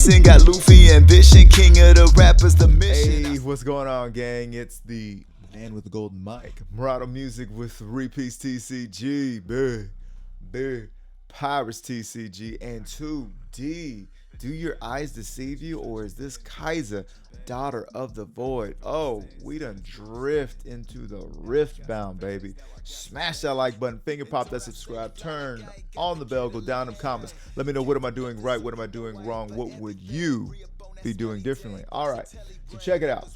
Got Luffy ambition, king of the rappers, the mission. Hey, what's going on, gang? It's the man with the golden mic, Murado Music with 3-piece TCG, big Pirates TCG, and 2D. Do your eyes deceive you, or is this Kaisa, daughter of the void? Oh, we done drift into the Riftbound, baby. Smash that like button, finger pop that subscribe, turn on the bell, go down in the comments. Let me know, what am I doing right? What am I doing wrong? What would you be doing differently? All right, so check it out.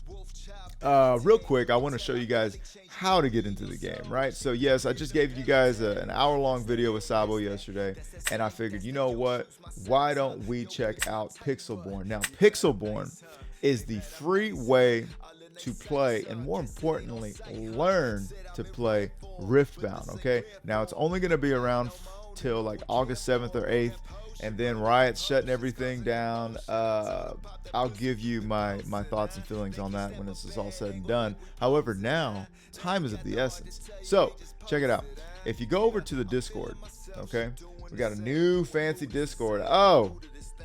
Real quick, I want to show you guys how to get into the game, right? So yes, I just gave you guys an hour-long video with Sabo yesterday, and I figured, you know what? Why don't we check out Pixelborn? Now, Pixelborn is the free way to play, and more importantly, learn to play Riftbound, okay? Now, it's only going to be around till like August 7th or 8th, and then Riot's shutting everything down. I'll give you my thoughts and feelings on that when this is all said and done. However, now time is of the essence. So check it out. If you go over to the Discord, okay, we got a new fancy Discord. Oh,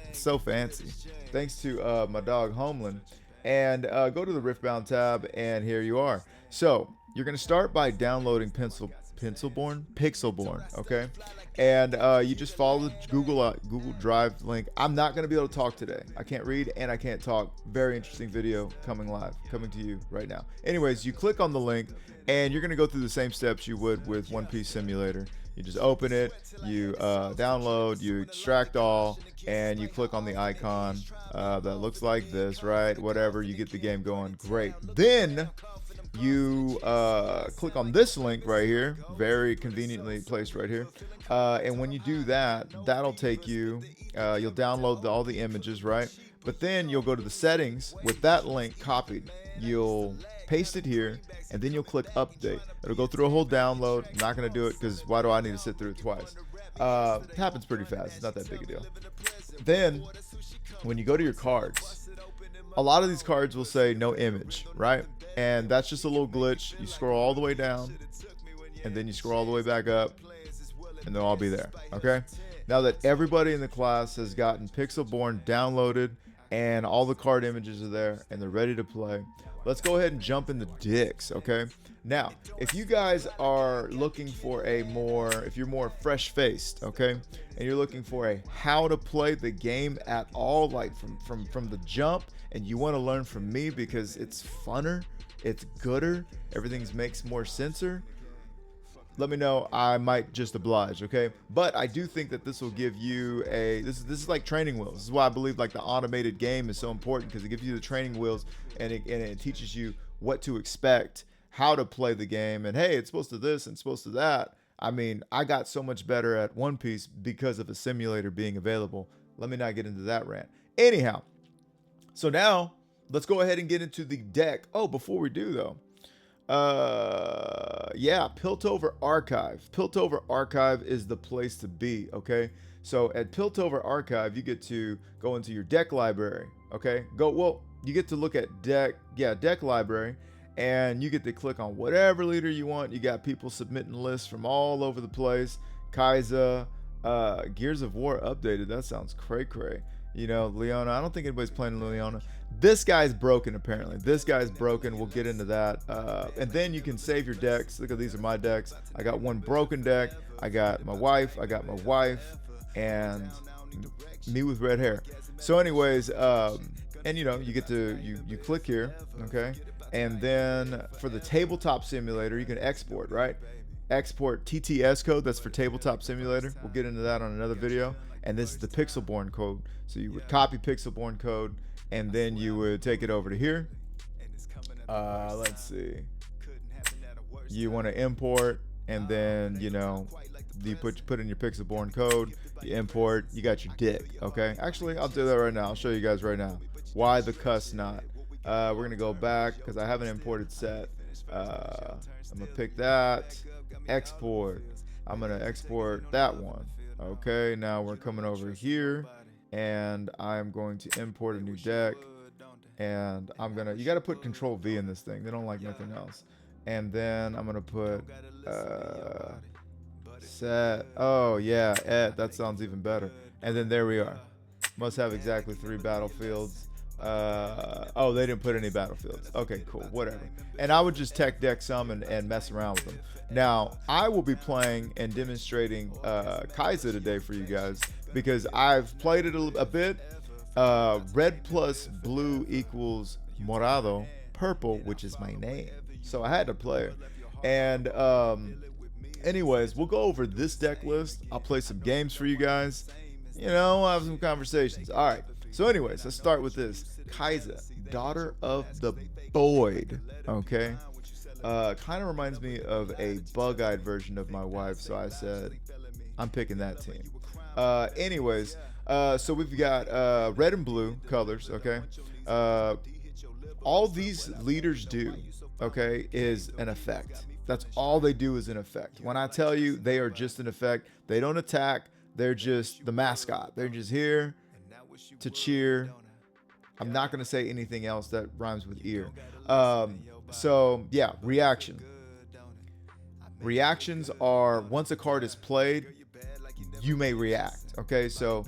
it's so fancy. Thanks to my dog Homeland. And go to the Riftbound tab, and here you are. So you're gonna start by downloading Pixelborn, okay? And you just follow the Google Drive link. I'm not going to be able to talk today. I can't read and I can't talk. Very interesting video coming to you right now. Anyways, you click on the link, and you're going to go through the same steps you would with One Piece Simulator. You just open it, you download, you extract all, and you click on the icon that looks like this, right? Whatever, you get the game going. Great. Then you click on this link right here, very conveniently placed right here, and when you do that, that'll take you, you'll download all the images, right? But then you'll go to the settings with that link copied, you'll paste it here, and then you'll click update. It'll go through a whole download. I'm not going to do it because why do I need to sit through it twice? It happens pretty fast. It's not that big a deal. Then when you go to your cards, a lot of these cards will say no image, right? And that's just a little glitch. You scroll all the way down, and then you scroll all the way back up, and they'll all be there, okay? Now that everybody in the class has gotten Pixelborn downloaded and all the card images are there and they're ready to play, let's go ahead and jump into Dicks, okay? Now, if you guys are looking for if you're more fresh-faced, okay, and you're looking for a how to play the game at all, like from the jump, and you want to learn from me because it's funner, it's gooder, everything makes more senser, let me know. I might just oblige, okay? But I do think that this will give you this is like training wheels. This is why I believe like the automated game is so important, because it gives you the training wheels, and it teaches you what to expect, how to play the game, and hey, it's supposed to this and it's supposed to that. I mean, I got so much better at One Piece because of a simulator being available. Let me not get into that rant. Anyhow, so now let's go ahead and get into the deck. Oh, before we do though, yeah, Piltover Archive. Piltover Archive is the place to be, okay? So at Piltover Archive, you get to go into your deck library, okay? You get to look at deck library, and you get to click on whatever leader you want. You got people submitting lists from all over the place. Kaisa, Gears of War updated. That sounds cray-cray. You know, Leona. I don't think anybody's playing Leona. This guy's broken, apparently. This guy's broken. We'll get into that. And then you can save your decks. Look at, these are my decks. I got one broken deck. I got my wife, and me with red hair. So anyways, and you know, you get to, you click here, okay? And then for the tabletop simulator, you can export, right? Export TTS code, that's for tabletop simulator. We'll get into that on another video. And this is the Pixelborn code. So you would copy Pixelborn code, and then you would take it over to here. Let's see. You want to import, and then, you know, you put in your Pixelborn code, you import, you got your dick, okay? Actually, I'll do that right now. I'll show you guys right now. Why the cuss not? We're going to go back because I have an imported set. I'm going to pick that. Export. I'm going to export that one. Okay, now we're coming over here, and I'm going to import a new deck, and you got to put Control V in this thing. They don't like nothing else. And then I'm going to put set. Oh yeah, that sounds even better. And then there we are. Must have exactly 3 battlefields. Oh, they didn't put any battlefields. Okay, cool, whatever. And I would just tech deck some and mess around with them. Now, I will be playing and demonstrating Kaisa today for you guys because I've played it a bit. Red plus blue equals morado, purple, which is my name. So I had to play it. And anyways, we'll go over this deck list. I'll play some games for you guys. You know, we'll have some conversations. All right. So anyways, let's start with this. Kaisa, daughter of the void. Okay. Kind of reminds me of a bug-eyed version of my wife. So I said, I'm picking that team. Anyways, so we've got red and blue colors. Okay. All these leaders do, okay, is an effect. That's all they do is an effect. When I tell you they are just an effect, they don't attack. They're just the mascot. They're just here to cheer. I'm not going to say anything else that rhymes with ear. So yeah, reaction. Reactions are once a card is played, you may react. Okay, so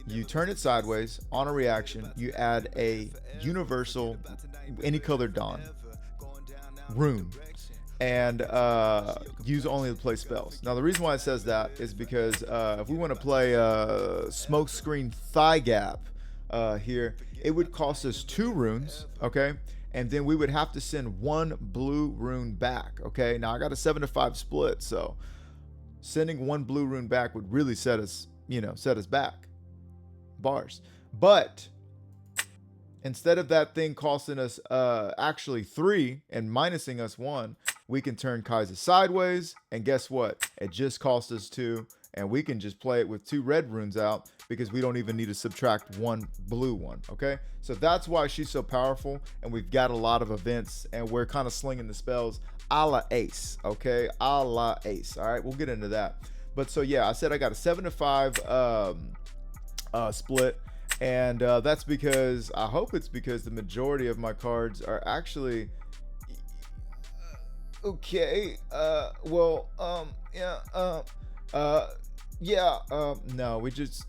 you turn it sideways on a reaction. You add a universal, any colored Dawn rune, and use only to play spells. Now the reason why it says that is because if we want to play Smokescreen Thigh Gap here, it would cost us 2 runes, okay, and then we would have to send 1 blue rune back. Okay, now I got a 7-to-5 split, so sending 1 blue rune back would really set us back bars. But instead of that thing costing us actually 3 and minusing us 1, we can turn Kaisa sideways, and guess what? It just cost us 2, and we can just play it with 2 red runes out because we don't even need to subtract 1 blue one. Okay, so that's why she's so powerful, and we've got a lot of events, and we're kind of slinging the spells a la Ace. Okay, a la Ace. All right, we'll get into that. But so yeah, I said I got a 7-to-5 split. And that's because, I hope it's because the majority of my cards are actually okay. No,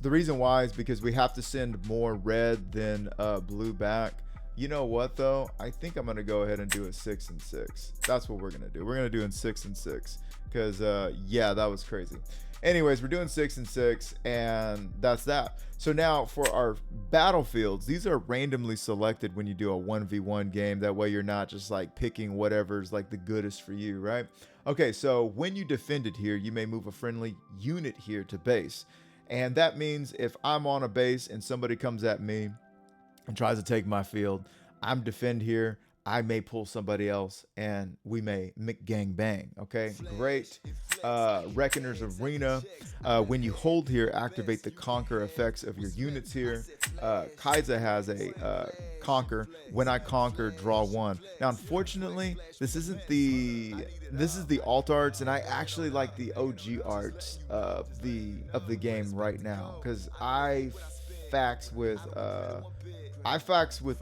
the reason why is because we have to send more red than blue back. You know what though? I think I'm gonna go ahead and do a 6 and 6. That's what we're gonna do. We're gonna do in 6 and 6 because yeah, that was crazy. Anyways, we're doing 6 and 6, and that's that. So now for our battlefields, these are randomly selected when you do a 1v1 game. That way you're not just like picking whatever's like the goodest for you, right? Okay, so when you defend it here, you may move a friendly unit here to base. And that means if I'm on a base and somebody comes at me and tries to take my field, I'm defend here. I may pull somebody else and we may gang bang. Okay, great. Reckoner's Arena. When you hold here, activate the conquer effects of your units here. Kaisa has a conquer. When I conquer, draw 1. Now, unfortunately, this is the alt arts, and I actually like the OG arts of the game right now because I fax with the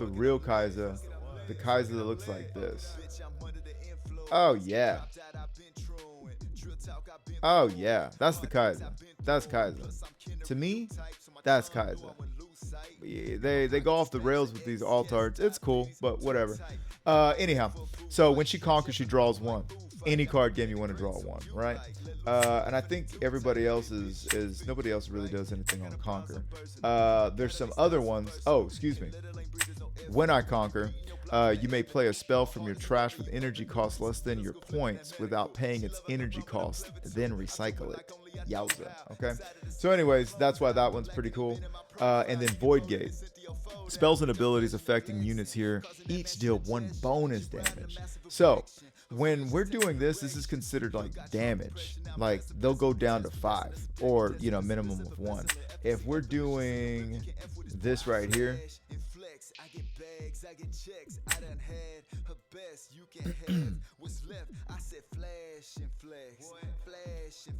real Kaisa. The Kaisa that looks like this. Oh yeah. Oh yeah. That's the Kaisa. That's Kaisa. To me, that's Kaisa. Yeah, they go off the rails with these alt arts. It's cool, but whatever. Anyhow, so when she conquers, she draws 1. Any card game you want to draw 1, right? And I think everybody else is nobody else really does anything on conquer. There's some other ones. Oh, excuse me. When I conquer, you may play a spell from your trash with energy cost less than your points without paying its energy cost, then recycle it. Yowza. Okay. So anyways, that's why that one's pretty cool. And then Void Gate. Spells and abilities affecting units here each deal 1 bonus damage. So when we're doing this is considered like damage. Like they'll go down to 5 or, you know, minimum of 1. If we're doing this right here,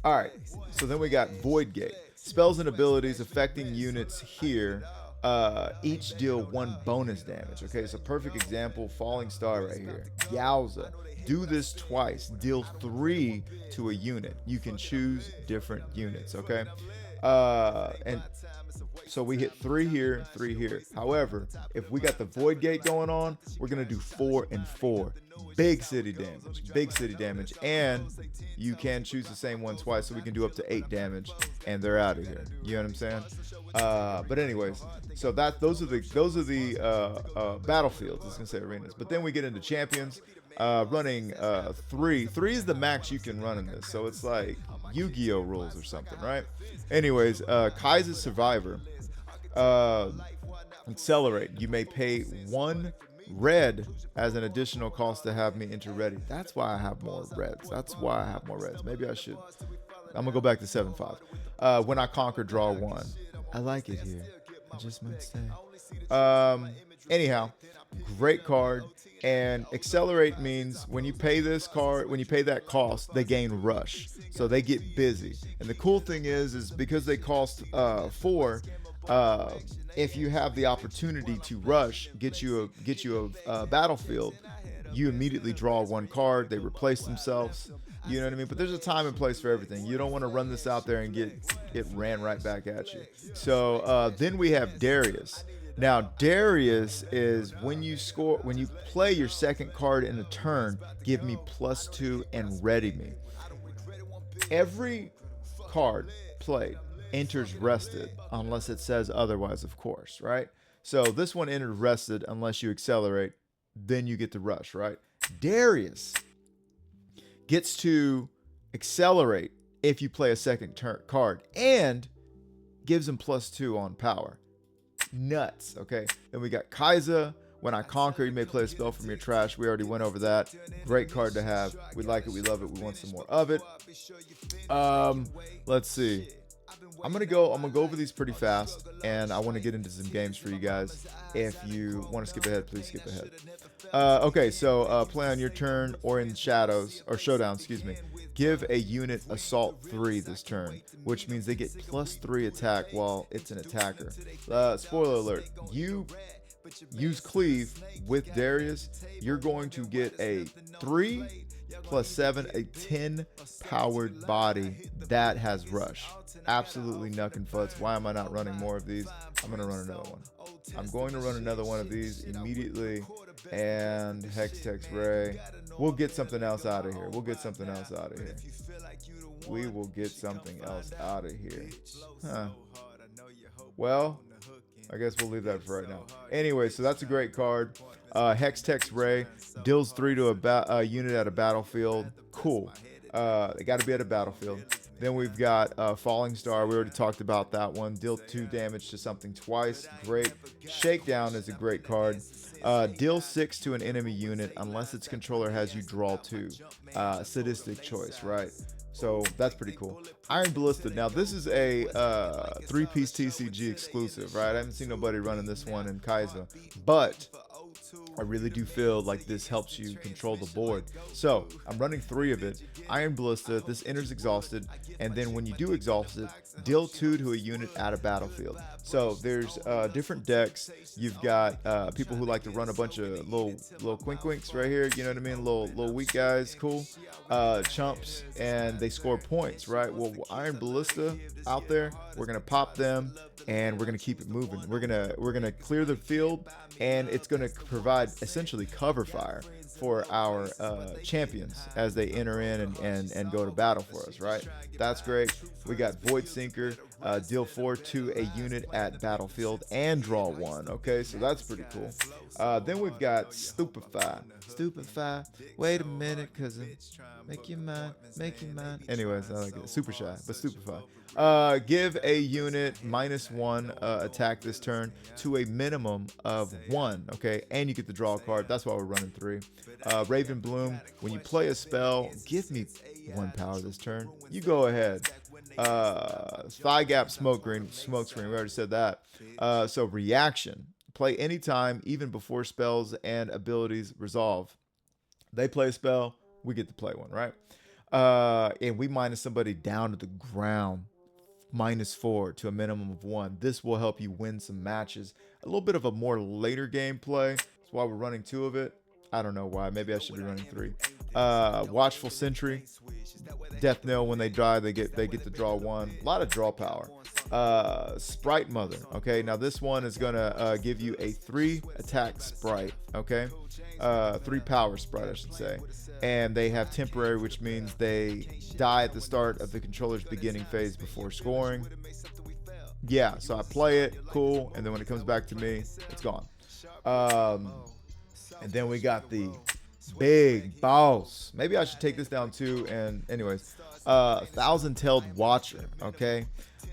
all right, so then we got Void Gate. Spells and abilities affecting units here each deal 1 bonus damage. Okay, so perfect example, Falling Star right here. Yowza. Do this twice. Deal 3 to a unit. You can choose different units, okay? And So we hit 3 here, 3 here. However, if we got the Void Gate going on, we're going to do 4 and 4. Big city damage. And you can choose the same one twice, so we can do up to 8 damage, and they're out of here. You know what I'm saying? But anyways, so those are the battlefields. I was gonna say arenas, but then we get into champions. Running 3 is the max you can run in this, so it's like Yu-Gi-Oh rules or something, right? Anyways, Kaisa Survivor. Accelerate. You may pay 1 red as an additional cost to have me enter ready. That's why I have more reds. Maybe I should. I'm gonna go back to 7-5. When I conquer, draw 1. I like it here. I just might say. Anyhow, great card. And accelerate means when you pay this card, when you pay that cost, they gain rush, so they get busy. And the cool thing is because they cost 4. If you have the opportunity to rush, get you a battlefield, you immediately draw 1 card. They replace themselves. You know what I mean? But there's a time and place for everything. You don't want to run this out there and get ran right back at you. So then we have Darius. Now, Darius is when you play your second card in a turn, give me +2 and ready me. Every card played enters rested unless it says otherwise, of course, right? So this one entered rested unless you accelerate, then you get to rush, right? Darius gets to accelerate if you play a second card and gives him +2 on power. Nuts. Okay, then we got Kaisa. When I conquer, you may play a spell from your trash. We already went over that. Great card to have. We like it. We love it. We want some more of it. Let's see. I'm gonna go over these pretty fast, and I want to get into some games for you guys. If you want to skip ahead, please skip ahead. Okay, so play on your turn or in shadows or showdown. Excuse me. Give a unit assault 3 this turn, which means they get +3 attack while it's an attacker. Spoiler alert: you use cleave with Darius, you're going to get a 3 + 7, a 10 powered body that has rush. Absolutely nuck and futs. Why am I not running more of these? I'm going to run another one. I'm going to run another one of these immediately. And Hextech Ray. We'll get something else out of here. We will get something else out of here. Huh. Well, I guess we'll leave that for right now. Anyway, so that's a great card. Hextech Ray deals 3 to a unit at a battlefield. Cool. They got to be at a battlefield. Then we've got Falling Star. We already talked about that one. Deal 2 damage to something twice. Great. Shakedown is a great card. Deal 6 to an enemy unit unless its controller has you draw 2. Sadistic choice, right? So that's pretty cool. Iron Ballista. Now this is a 3-piece TCG exclusive, right? I haven't seen nobody running this one in Kaisa, but I really do feel like this helps you control the board. So I'm running 3 of it. Iron Ballista. This enters exhausted, and then when you do exhaust it, deal 2 to a unit at a battlefield. So there's different decks. You've got people who like to run a bunch of little quinks right here. You know what I mean? Little weak guys, cool chumps, and they score points, right? Well, Iron Ballista out there, we're gonna pop them, and we're gonna keep it moving. We're gonna clear the field, and it's gonna provide essentially cover fire for our champions as they enter in and go to battle for us, right? That's great. We got Void Sinker, deal 4 to a unit at battlefield and draw 1. Okay, so that's pretty cool. Then we've got Stupefy. Wait a minute, cousin. Make you mine. Anyways, I like it. Super shy, but Stupefy. Give a unit -1 attack this turn to a minimum of 1. Okay, and you get to draw a card. That's why we're running 3. Raven Bloom. When you play a spell, give me 1 power this turn. You go ahead. Thigh Gap Smoke Screen. We already said that. So reaction. Play anytime, even before spells and abilities resolve. They play a spell, we get to play one, right? And we minus somebody down to the ground, -4 to a minimum of 1. This will help you win some matches. A little bit of a more later gameplay. That's why we're running 2 of it. I don't know why. Maybe I should be running 3. Watchful Sentry. Death Knell. When they die, they get to draw 1. A lot of draw power. Sprite Mother. Okay, now this one is gonna give you a 3 attack sprite. Okay, 3 power sprite, I should say, and they have temporary, which means they die at the start of the controller's beginning phase before scoring. Yeah, so I play it, cool, and then when it comes back to me, it's gone. And then we got the big boss. Maybe I should take this down too. And anyways, Thousand-Tailed Watcher. Okay,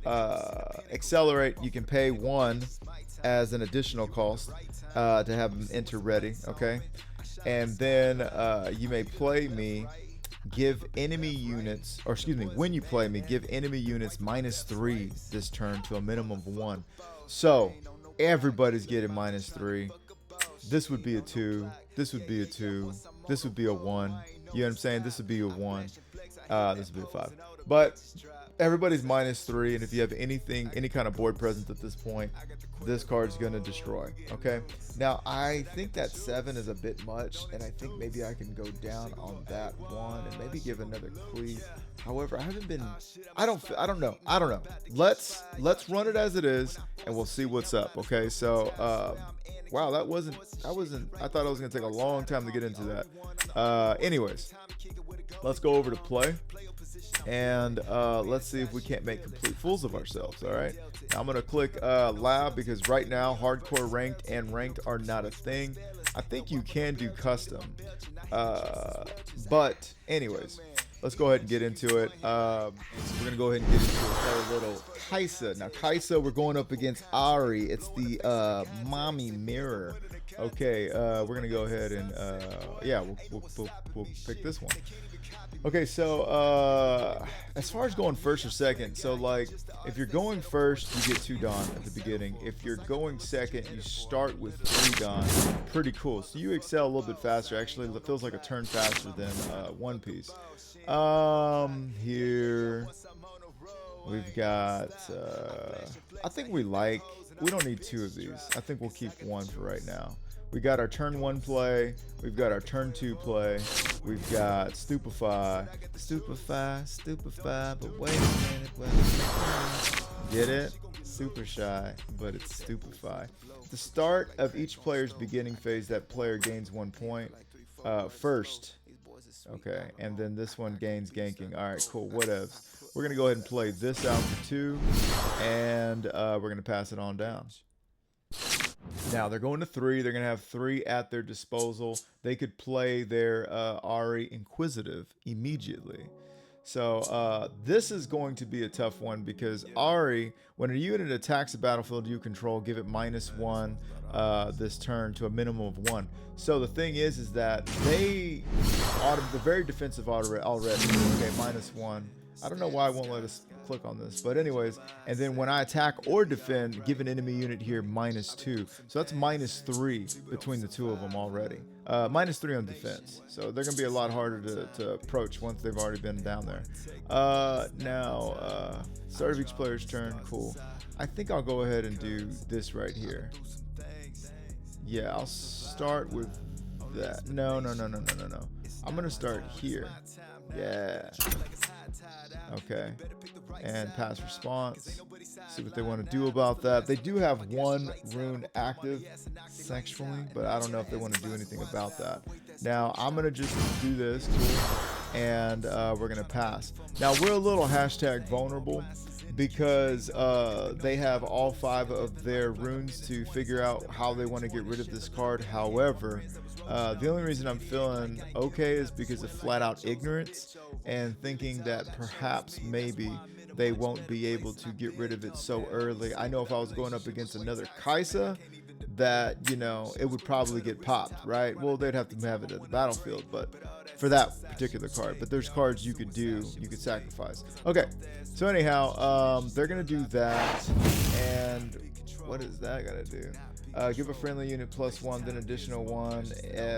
accelerate. You can pay 1 as an additional cost to have them enter ready. Okay, and then you may play me. Give enemy units, or excuse me, when you play me, give enemy units -3 this turn to a minimum of 1. So everybody's getting -3. This would be a 2. This would be a 2. This would be a 1. You know what I'm saying? This would be a 1. This would be a 5. But everybody's -3, and if you have anything, any kind of board presence at this point, this card's gonna destroy. Okay. Now I think that 7 is a bit much, and I think maybe I can go down on that 1 and maybe give another cleave. However, I haven't been. I don't know. Let's run it as it is, and we'll see what's up. Okay. So wow, that wasn't. I thought it was gonna take a long time to get into that. Anyways, let's go over to play. And let's see if we can't make complete fools of ourselves. All right, now I'm gonna click lab, because right now hardcore ranked and ranked are not a thing. I think you can do custom, but anyways, let's go ahead and get into it. So we're gonna go ahead and get into a little Kaisa. Now Kaisa, we're going up against Ahri. It's the mommy mirror. Okay, we're gonna go ahead and yeah, we'll pick this one. Okay, so as far as going first or second, so like if you're going first, you get 2 Dawn at the beginning. If you're going second, you start with 3 Dawn. Pretty cool. So you excel a little bit faster. Actually, it feels like a turn faster than One Piece. Here we've got. I think we don't need 2 of these. I think we'll keep 1 for right now. We got our turn 1 play. We've got our turn 2 play. We've got Stupefy. But wait a minute. Get it? Super shy, but it's Stupefy. The start of each player's beginning phase, that player gains 1 point first. Okay, and then this one gains ganking. All right, cool. Whatevs. We're gonna go ahead and play this out for 2, and we're gonna pass it on down. Now they're going to 3. They're going to have 3 at their disposal. They could play their Ahri Inquisitive immediately. So this is going to be a tough one, because Ahri, when a unit attacks a battlefield you control, give it -1 this turn to a minimum of 1. So the thing is that they're very defensive already. Okay, -1. I don't know why it won't let us click on this, but anyways, and then when I attack or defend, give an enemy unit here -2. So that's -3 between the 2 of them already. -3 on defense. So they're gonna be a lot harder to approach once they've already been down there. Now, start of each player's turn. Cool. I think I'll go ahead and do this right here. Yeah, I'll start with that. No. I'm gonna start here. Yeah. Okay, and pass response. See what they want to do about that. They do have 1 rune active sexually, but I don't know if they want to do anything about that. Now I'm gonna just do this, cool, and we're gonna pass. Now we're a little #vulnerable, because they have all 5 of their runes to figure out how they want to get rid of this card. However, the only reason I'm feeling okay is because of flat out ignorance and thinking that perhaps maybe they won't be able to get rid of it so early. I know if I was going up against another Kaisa, that, you know, it would probably get popped, right? Well, they'd have to have it at the battlefield, but for that particular card. But there's cards you could sacrifice. Okay, so anyhow, they're gonna do that, and what is that gonna do? Give a friendly unit +1, then additional 1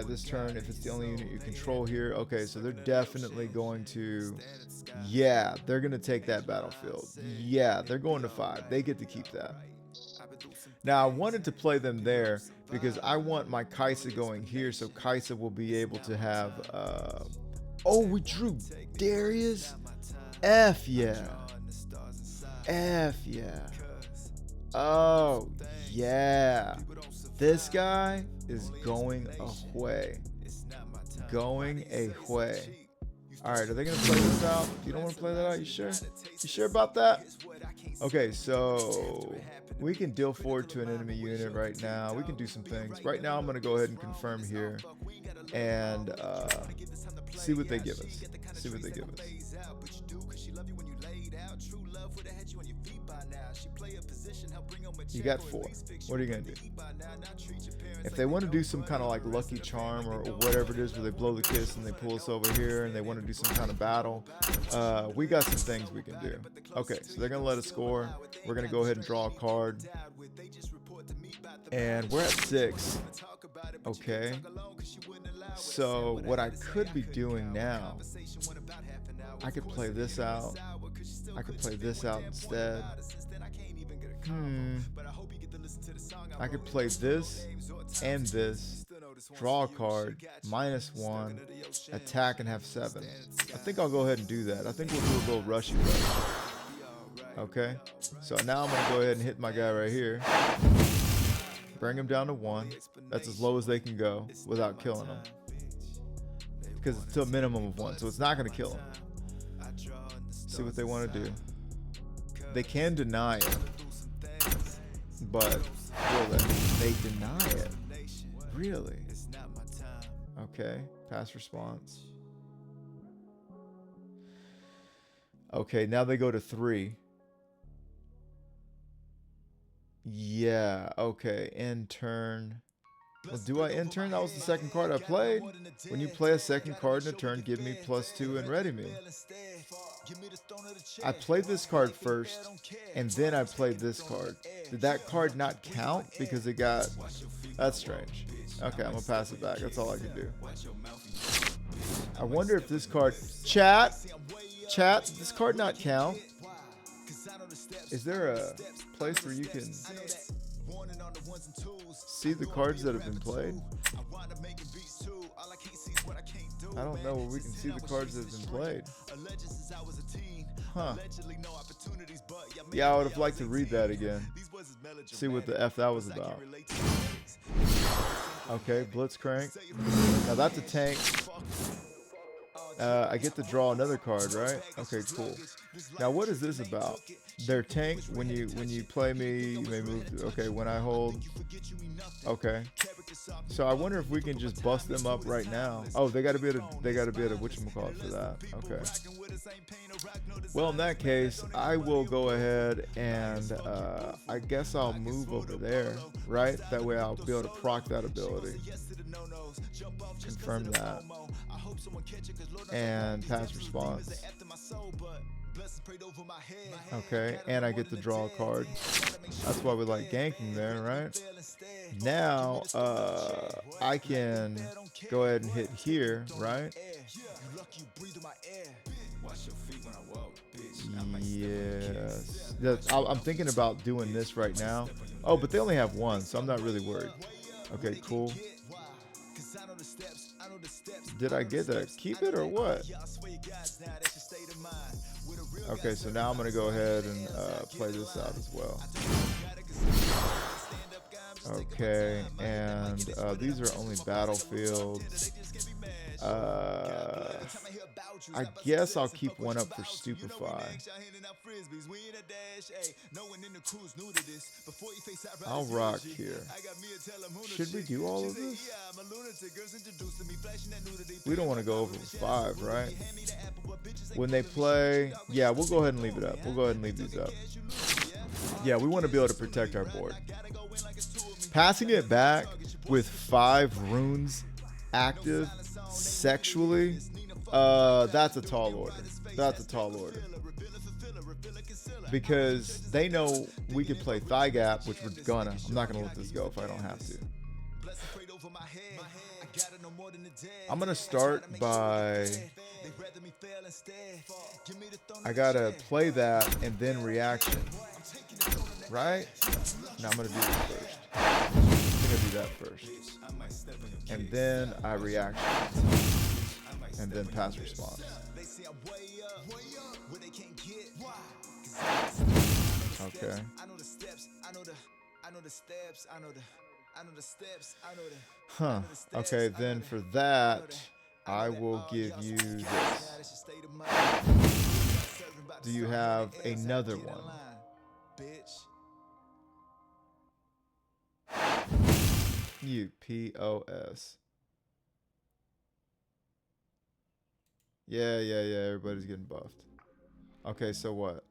this turn if it's the only unit you control here. Okay, so they're definitely going to, yeah, they're gonna take that battlefield. Yeah, they're going to 5. They get to keep that. Now I wanted to play them there because I want my Kaisa going here, so Kaisa will be able to have oh, we drew Darius. Yeah. F yeah. Oh yeah. This guy is going away. Going away. Alright, are they gonna play this out? You don't want to play that out? You sure? You sure about that? Okay, so we can deal forward to an enemy unit right now. We can do some things. Right now I'm gonna go ahead and confirm here and see what they give us. See what they give us. You got 4. What are you gonna do? If they want to do some kind of like lucky charm or whatever it is where they blow the kiss and they pull us over here and they want to do some kind of battle, we got some things we can do. Okay, so they're gonna let us score. We're gonna go ahead and draw a card, and we're at 6. Okay, so what I could be doing now, I could play this out. I could play this out instead. I could play this and this, draw a card, -1, attack and have 7. I think I'll go ahead and do that. I think we'll do a little rushy rush. Okay, so now I'm gonna go ahead and hit my guy right here. Bring him down to 1. That's as low as they can go without killing him, because it's to a minimum of 1, so it's not gonna kill him. See what they want to do. They can deny it, but will they deny it? Really? Okay, pass response. Okay, now they go to 3. Yeah, okay, end turn. Well, do I end turn? That was the second card I played. When you play a second card in a turn, give me +2 and ready me. I played this card first, and then I played this card. Did that card not count because it got... That's strange. Okay, I'm gonna pass it back. That's all I can do. I wonder if this card... Chat, does this card not count? Is there a place where you can see the cards that have been played? I don't know where we can see the cards that have been played. Huh. Yeah, I would have liked to read that again. See what the F that was about. Okay, Blitzcrank. Now that's a tank. I get to draw another card, right? Okay, cool. Now what is this about? Their tank, when you play me, you may move. Okay, when I hold. Okay. So I wonder if we can just bust them up right now. Oh, they gotta be able to whatchamacallit for that. Okay. Well, in that case, I will go ahead and I guess I'll move over there, right? That way I'll be able to proc that ability. Confirm that. And pass response. Okay, and I get to draw a card. That's why we like ganking there, right? Now, I can go ahead and hit here, right? Yes. I'm thinking about doing this right now. Oh, but they only have 1, so I'm not really worried. Okay, cool. Did I get to keep it or what? Okay, so now I'm going to go ahead and play this out as well. Okay, and these are only battlefields. I guess I'll keep one up for Stupefy. I'll rock here. Should we do all of this? We don't want to go over 5, right? When they play, yeah, we'll go ahead and leave it up. We'll go ahead and leave these up. Yeah, we want to be able to protect our board. Passing it back with 5 runes active sexually, that's a tall order. That's a tall order. Because they know we could play Thigh Gap, which we're gonna. I'm not gonna let this go if I don't have to. I'm gonna start by... I gotta play that and then reaction. Right? No, I'm gonna do this first. I'm gonna do that first. And then I reaction. And then pass response. Okay. Huh. Okay, then for that, I will give you this. Do you have another one? You POS. Yeah. Everybody's getting buffed. Okay, so what?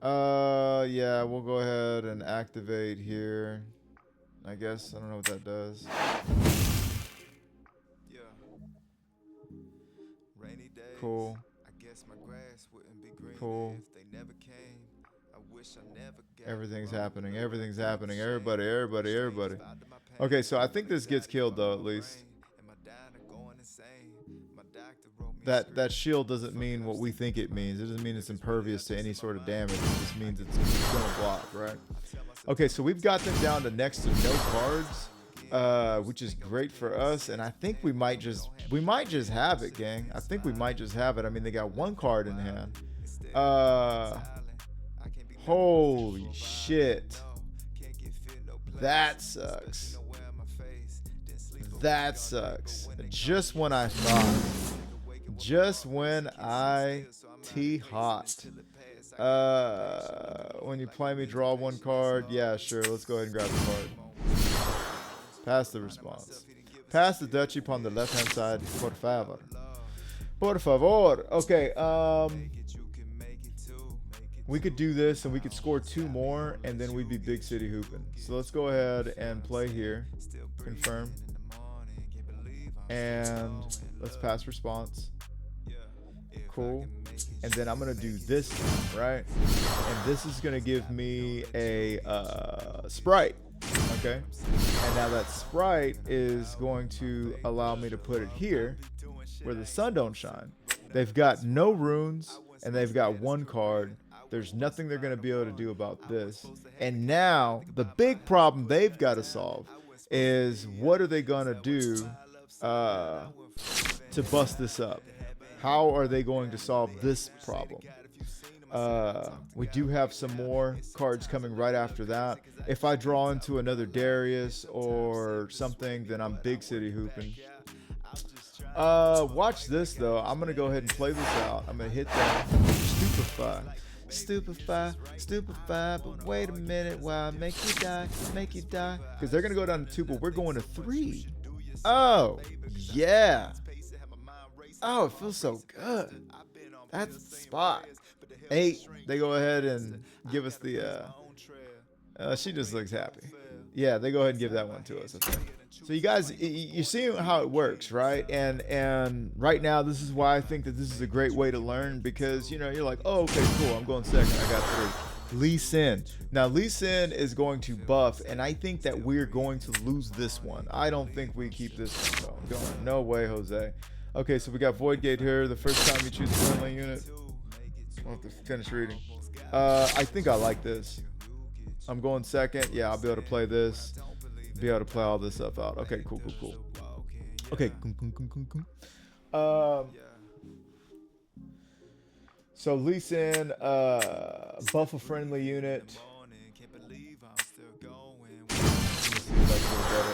Yeah, we'll go ahead and activate here. I guess I don't know what that does. Cool. Cool. Everything's happening. Everything's happening. Everybody. Okay, so I think this gets killed though, at least. That shield doesn't mean what we think it means. It doesn't mean it's impervious to any sort of damage. It just means it's gonna block, right? Okay, so we've got them down to next to no cards, which is great for us. And I think we might just have it, gang. I think we might just have it. I mean, they got one card in hand. Holy shit. That sucks. That sucks. Just when I thought. Just when I hot. When you play me, draw one card. Yeah, sure. Let's go ahead and grab the card. Pass the response. Pass the duchy upon the left-hand side. Por favor. Por favor. Okay. We could do this and we could score 2 more and then we'd be big city hooping. So let's go ahead and play here. Confirm. And let's pass response. Cool. And then I'm gonna do this, right? And this is gonna give me a sprite. Okay. And now that sprite is going to allow me to put it here where the sun don't shine. They've got no runes and they've got 1 card. There's nothing they're going to be able to do about this. And now the big problem they've got to solve is what are they going to do to bust this up? How are they going to solve this problem? We do have some more cards coming right after that. If I draw into another Darius or something, then I'm big city hooping. Watch this though. I'm gonna go ahead and play this out. I'm gonna hit that stupefy, but wait a minute, wow, make you die, because they're gonna go down to 2, but we're going to 3. Oh yeah. Oh, it feels so good. That's the spot. 8, they go ahead and give us the she just looks happy. Yeah, they go ahead and give that one to us, I think. So you guys, you see how it works, right? And right now, this is why I think that this is a great way to learn, because, you know, you're like, oh, okay, cool, I'm going second, I got 3. Lee Sin. Now, Lee Sin is going to buff, and I think that we're going to lose this one. I don't think we keep this one going. No way, Jose. Okay, so we got Void Gate here. The first time you choose a friendly unit. I'll have to finish reading. I think I like this. I'm going second. Yeah, I'll be able to play this. Be able to play all this stuff out. Okay, cool. Okay, so Lee Sin, buff a friendly unit.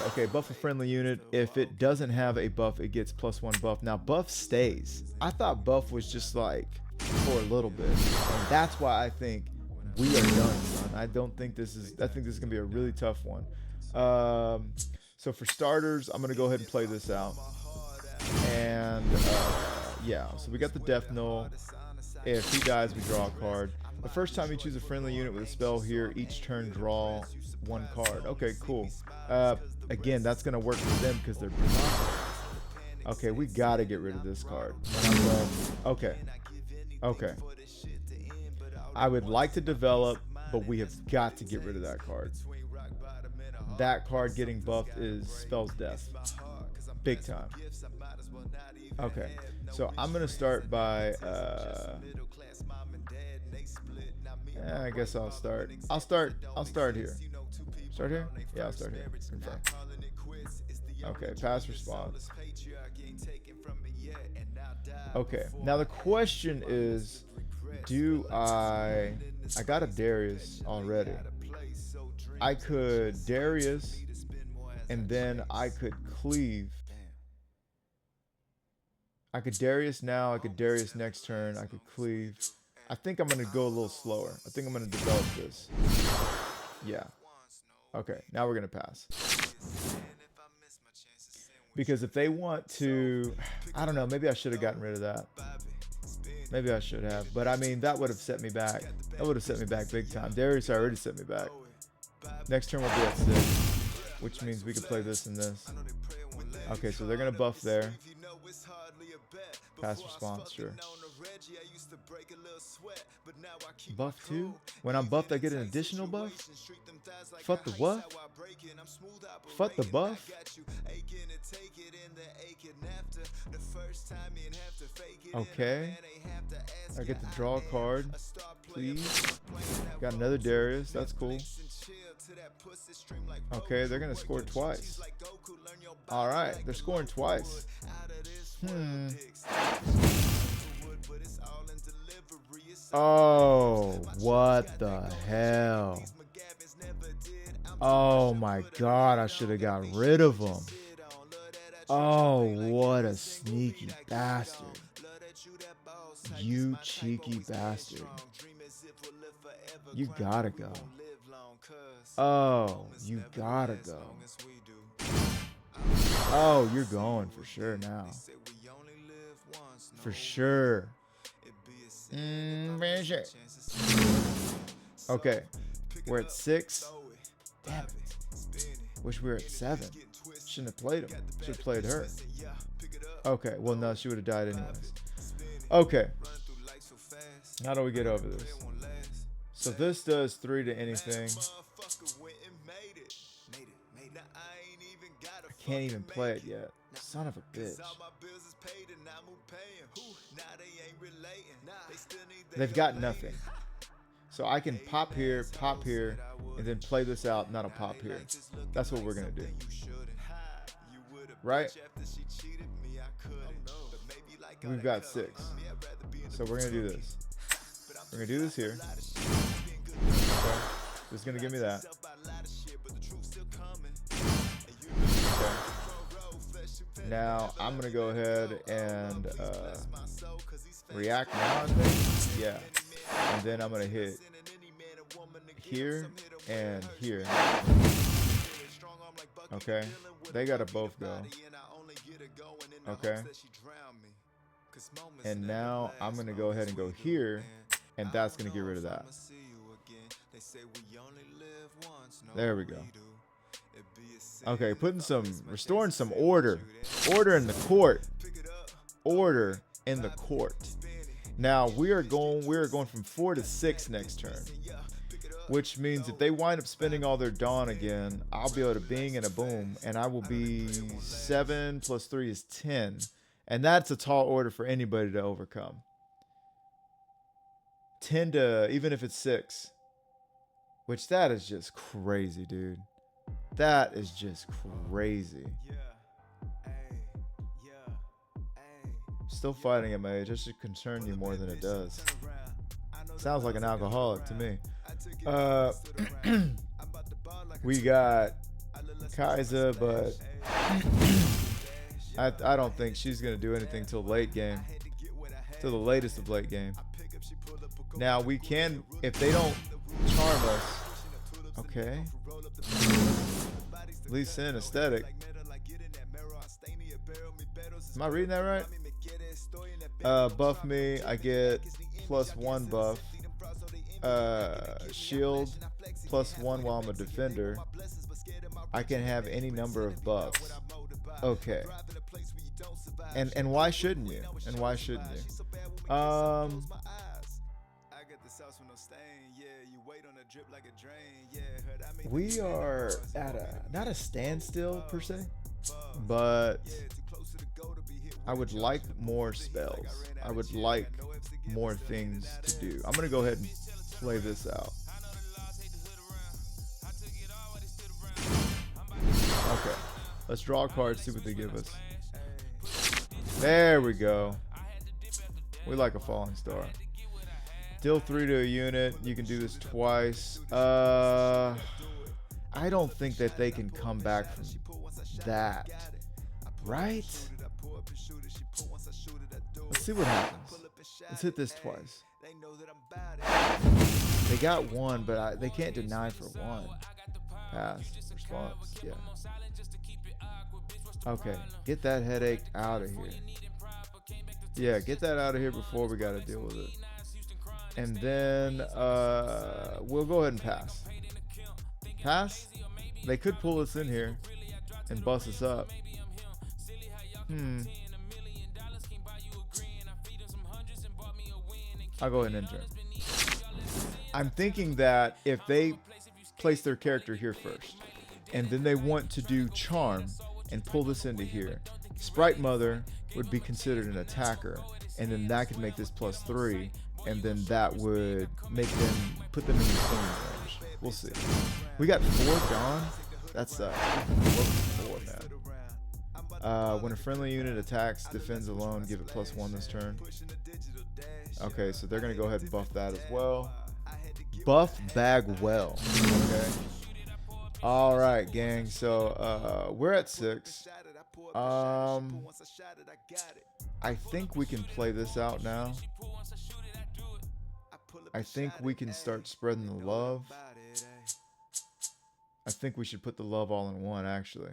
Okay, buff a friendly unit. If it doesn't have a buff, it gets +1 buff. Now, buff stays. I thought buff was just like for a little bit, and that's why I think we are done, son. I think this is gonna be a really tough one. So for starters, I'm gonna go ahead and play this out, and yeah. So we got the Death Null. If he dies, we draw a card. The first time you choose a friendly unit with a spell here, each turn draw 1 card. Okay, cool. Again, that's gonna work for them because they're blind. Okay, we gotta get rid of this card. Okay. I would like to develop, but we have got to get rid of that card. That card getting buffed spells death. Big time. Okay, so I'm gonna start by I guess I'll start here. Start here? Yeah, I'll start here. Confirm. Okay, pass response. Okay, now the question is, Do I got a Darius already. I could Darius, and then I could cleave. I could Darius now. I could Darius next turn. I could cleave. I think I'm going to go a little slower. I think I'm going to develop this. Yeah. Okay, now we're going to pass. Because if they want to... I don't know. Maybe I should have gotten rid of that. Maybe I should have. But, I mean, that would have set me back. That would have set me back big time. Darius already set me back. Next turn we'll be at 6. Which means we can play this and this. Okay, so they're going to buff there. Pass response, sure. Buff 2? When I'm buffed, I get an additional buff? Fuck the what? Fuck the buff? Okay. I get to draw a card. Please. Got another Darius. That's cool. Okay, they're going to score twice. Alright, they're scoring twice. Oh, what the hell? Oh my god, I should have got rid of him. Oh, what a sneaky bastard. You cheeky bastard. You gotta go. Oh, you gotta go. Oh, you're going for sure now. For sure. For sure. Okay. We're at 6. Damn it. Wish we were at 7. Shouldn't have played him. Should have played her. Okay. Well, no, she would have died anyways. Okay. How do we get over this? So this does 3 to anything. I can't even play it yet. Son of a bitch. They've got nothing. So I can pop here, and then play this out, and that'll pop here. That's what we're going to do. Right? We've got 6. So we're going to do this. We're going to do this here. Okay. This is going to give me that. Okay. Now I'm going to go ahead and react now, I think. Yeah. And then I'm going to hit here and here. Okay. They got to both go. Okay. And now I'm going to go ahead and go here, and that's going to get rid of that. There we go. Okay, restoring some order. Order in the court. Order in the court. Now we're going from 4 to 6 next turn. Which means if they wind up spending all their dawn again, I'll be able to bing and a boom, and I will be 7 plus 3 is 10. And that's a tall order for anybody to overcome. 10 to, even if it's 6. Which that is just crazy, dude. That is just crazy. Still fighting at my age. That should concern you more than it does. Sounds like an alcoholic to me. We got Kaisa, but I don't think she's gonna do anything till late game. Till the latest of late game. Now we can, if they don't charm us. Okay. Lee Sin aesthetic. Am I reading that right? Buff me. I get +1 buff. Shield +1 while I'm a defender. I can have any number of buffs. Okay. And why shouldn't you? And why shouldn't you? We are at not a standstill per se, but I would like more spells. I would like more things to do. I'm gonna go ahead and play this out. Okay, let's draw a card, see what they give us. There we go. We like a falling star. Deal 3 to a unit. You can do this twice. I don't think that they can come back from that. Right? Let's see what happens. Let's hit this twice. They got one, but they can't deny for one. Pass. Response. Yeah. Okay. Get that headache out of here. Yeah, get that out of here before we got to deal with it. And then we'll go ahead and pass. Pass? They could pull us in here and bust us up. I'll go ahead and enter. I'm thinking that if they place their character here first, and then they want to do charm and pull this into here, Sprite Mother would be considered an attacker, and then that could make this +3, and then that would make them put them in the same range. We'll see. We got 4 gone. That's 4, man. When a friendly unit attacks, defends alone, give it +1 this turn. Okay, so they're gonna go ahead and buff that as well. Buff Bagwell. Okay. All right, gang. So we're at 6. I think we can play this out now. I think we can start spreading the love. I think we should put the love all in one, actually.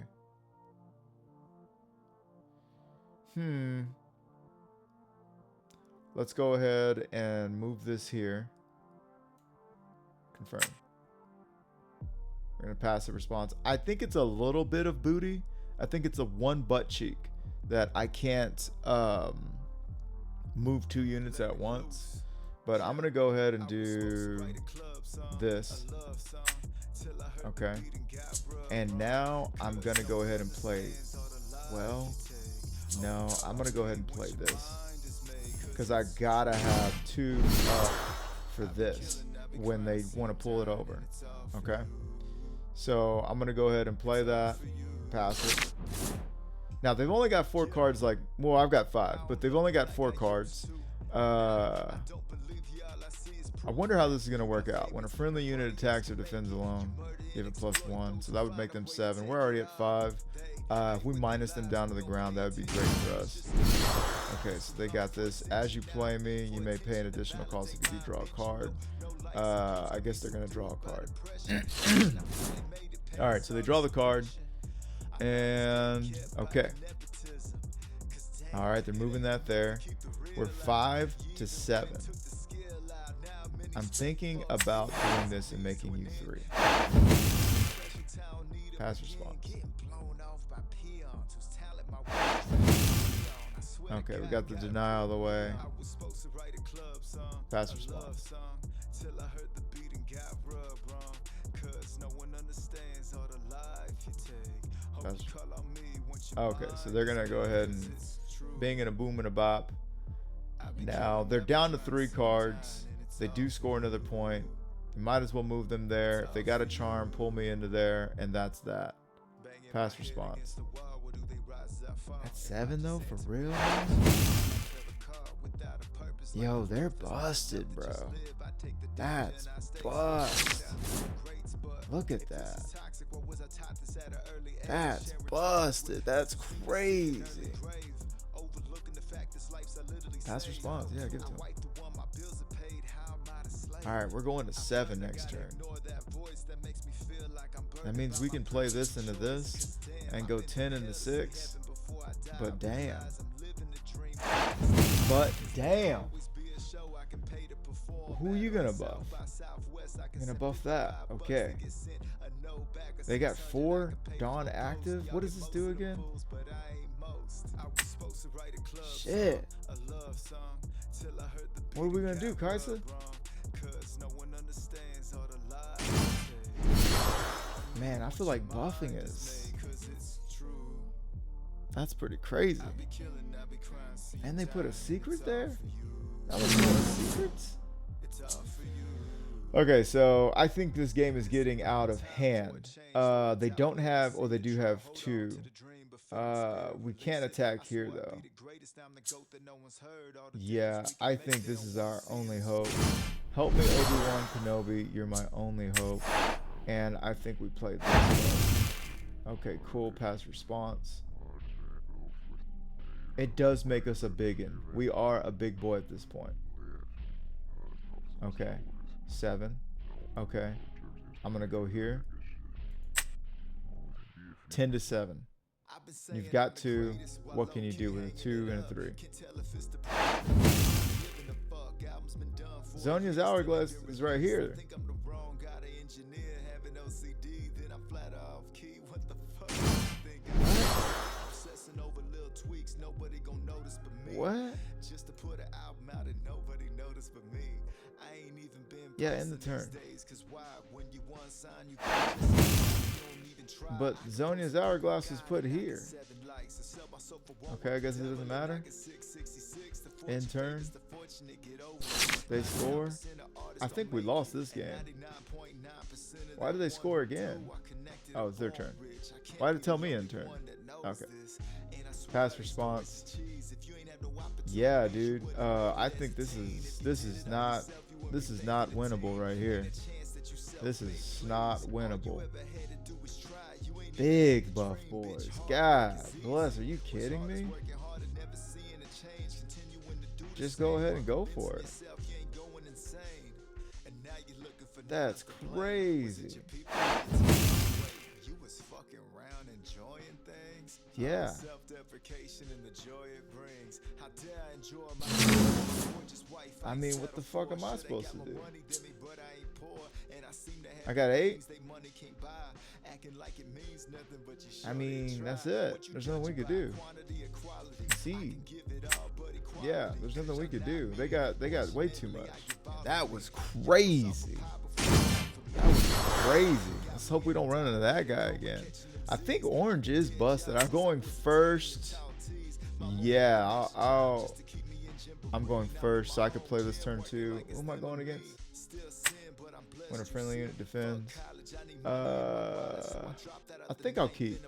Let's go ahead and move this here. Confirm. We're going to pass the response. I think it's a little bit of booty. I think it's a 1 butt cheek that I can't move 2 units at once. But I'm going to go ahead and do this. Okay. And now I'm going to go ahead and play. Well, no, I'm going to go ahead and play this. Because I got to have 2 up for this when they want to pull it over. Okay. So I'm going to go ahead and play that. Pass it. Now, they've only got 4 cards like... Well, I've got 5. But they've only got 4 cards. I wonder how this is going to work out. When a friendly unit attacks or defends alone, give it +1. So that would make them 7. We're already at 5. If we minus them down to the ground, that would be great for us. Okay, so they got this. As you play me, you may pay an additional cost if you do draw a card. I guess they're going to draw a card. All right, so they draw the card. And, okay. All right, they're moving that there. We're 5 to 7. I'm thinking about doing this and making you 3. Pass response. Okay, we got the denial of the way. Pass response. Okay, so they're gonna go ahead and bing and a boom and a bop. Now they're down to 3 cards. They do score another point. You might as well move them there. If they got a charm, pull me into there, and that's that. Pass response. That's 7 though, for real? Yo, they're busted, bro. That's bust. Look at that. That's busted. That's crazy. Pass response. Yeah, give it to him. All right, we're going to 7 next turn. That means we can play this into this and go 10 into 6. But damn. But damn. Who are you gonna buff? I'm gonna buff that. Okay. They got 4 Dawn active. What does this do again? Shit. What are we gonna do, Kaisa? Man, I feel like buffing is... That's pretty crazy. And they put a secret there? That was one of the secrets? Okay, so I think this game is getting out of hand. They don't have, or they do have 2 We can't attack here though. Yeah, I think this is our only hope. Help me, Obi-Wan Kenobi. You're my only hope. And I think we played this. Okay, cool. Pass response. It does make us a biggin. We are a big boy at this point. Okay. 7. Okay. I'm gonna go here. 10-7. You've got 2. What can you do with a 2 and a 3? Zonya's hourglass is right here. What? Yeah, in the turn. But Zonya's hourglass is put here. Okay, I guess it doesn't matter. In turn. They score. I think we lost this game. Why did they score again? Oh, it's their turn. Why did it tell me in turn? Okay. Pass response. Yeah, dude. I think this is not winnable right here. This is not winnable. Big buff boys. God bless. Are you kidding me? Just go ahead and go for it. That's crazy. Yeah. I mean, what the fuck am I supposed to do? I got 8. I mean, that's it. There's nothing we could do. See. Yeah, there's nothing we could do. They got way too much. That was crazy. That was crazy. Let's hope we don't run into that guy again. I think orange is busted. I'm going first. Yeah, I'm going first so I could play this turn too. Who am I going against? When a friendly unit defends. I think I'll keep.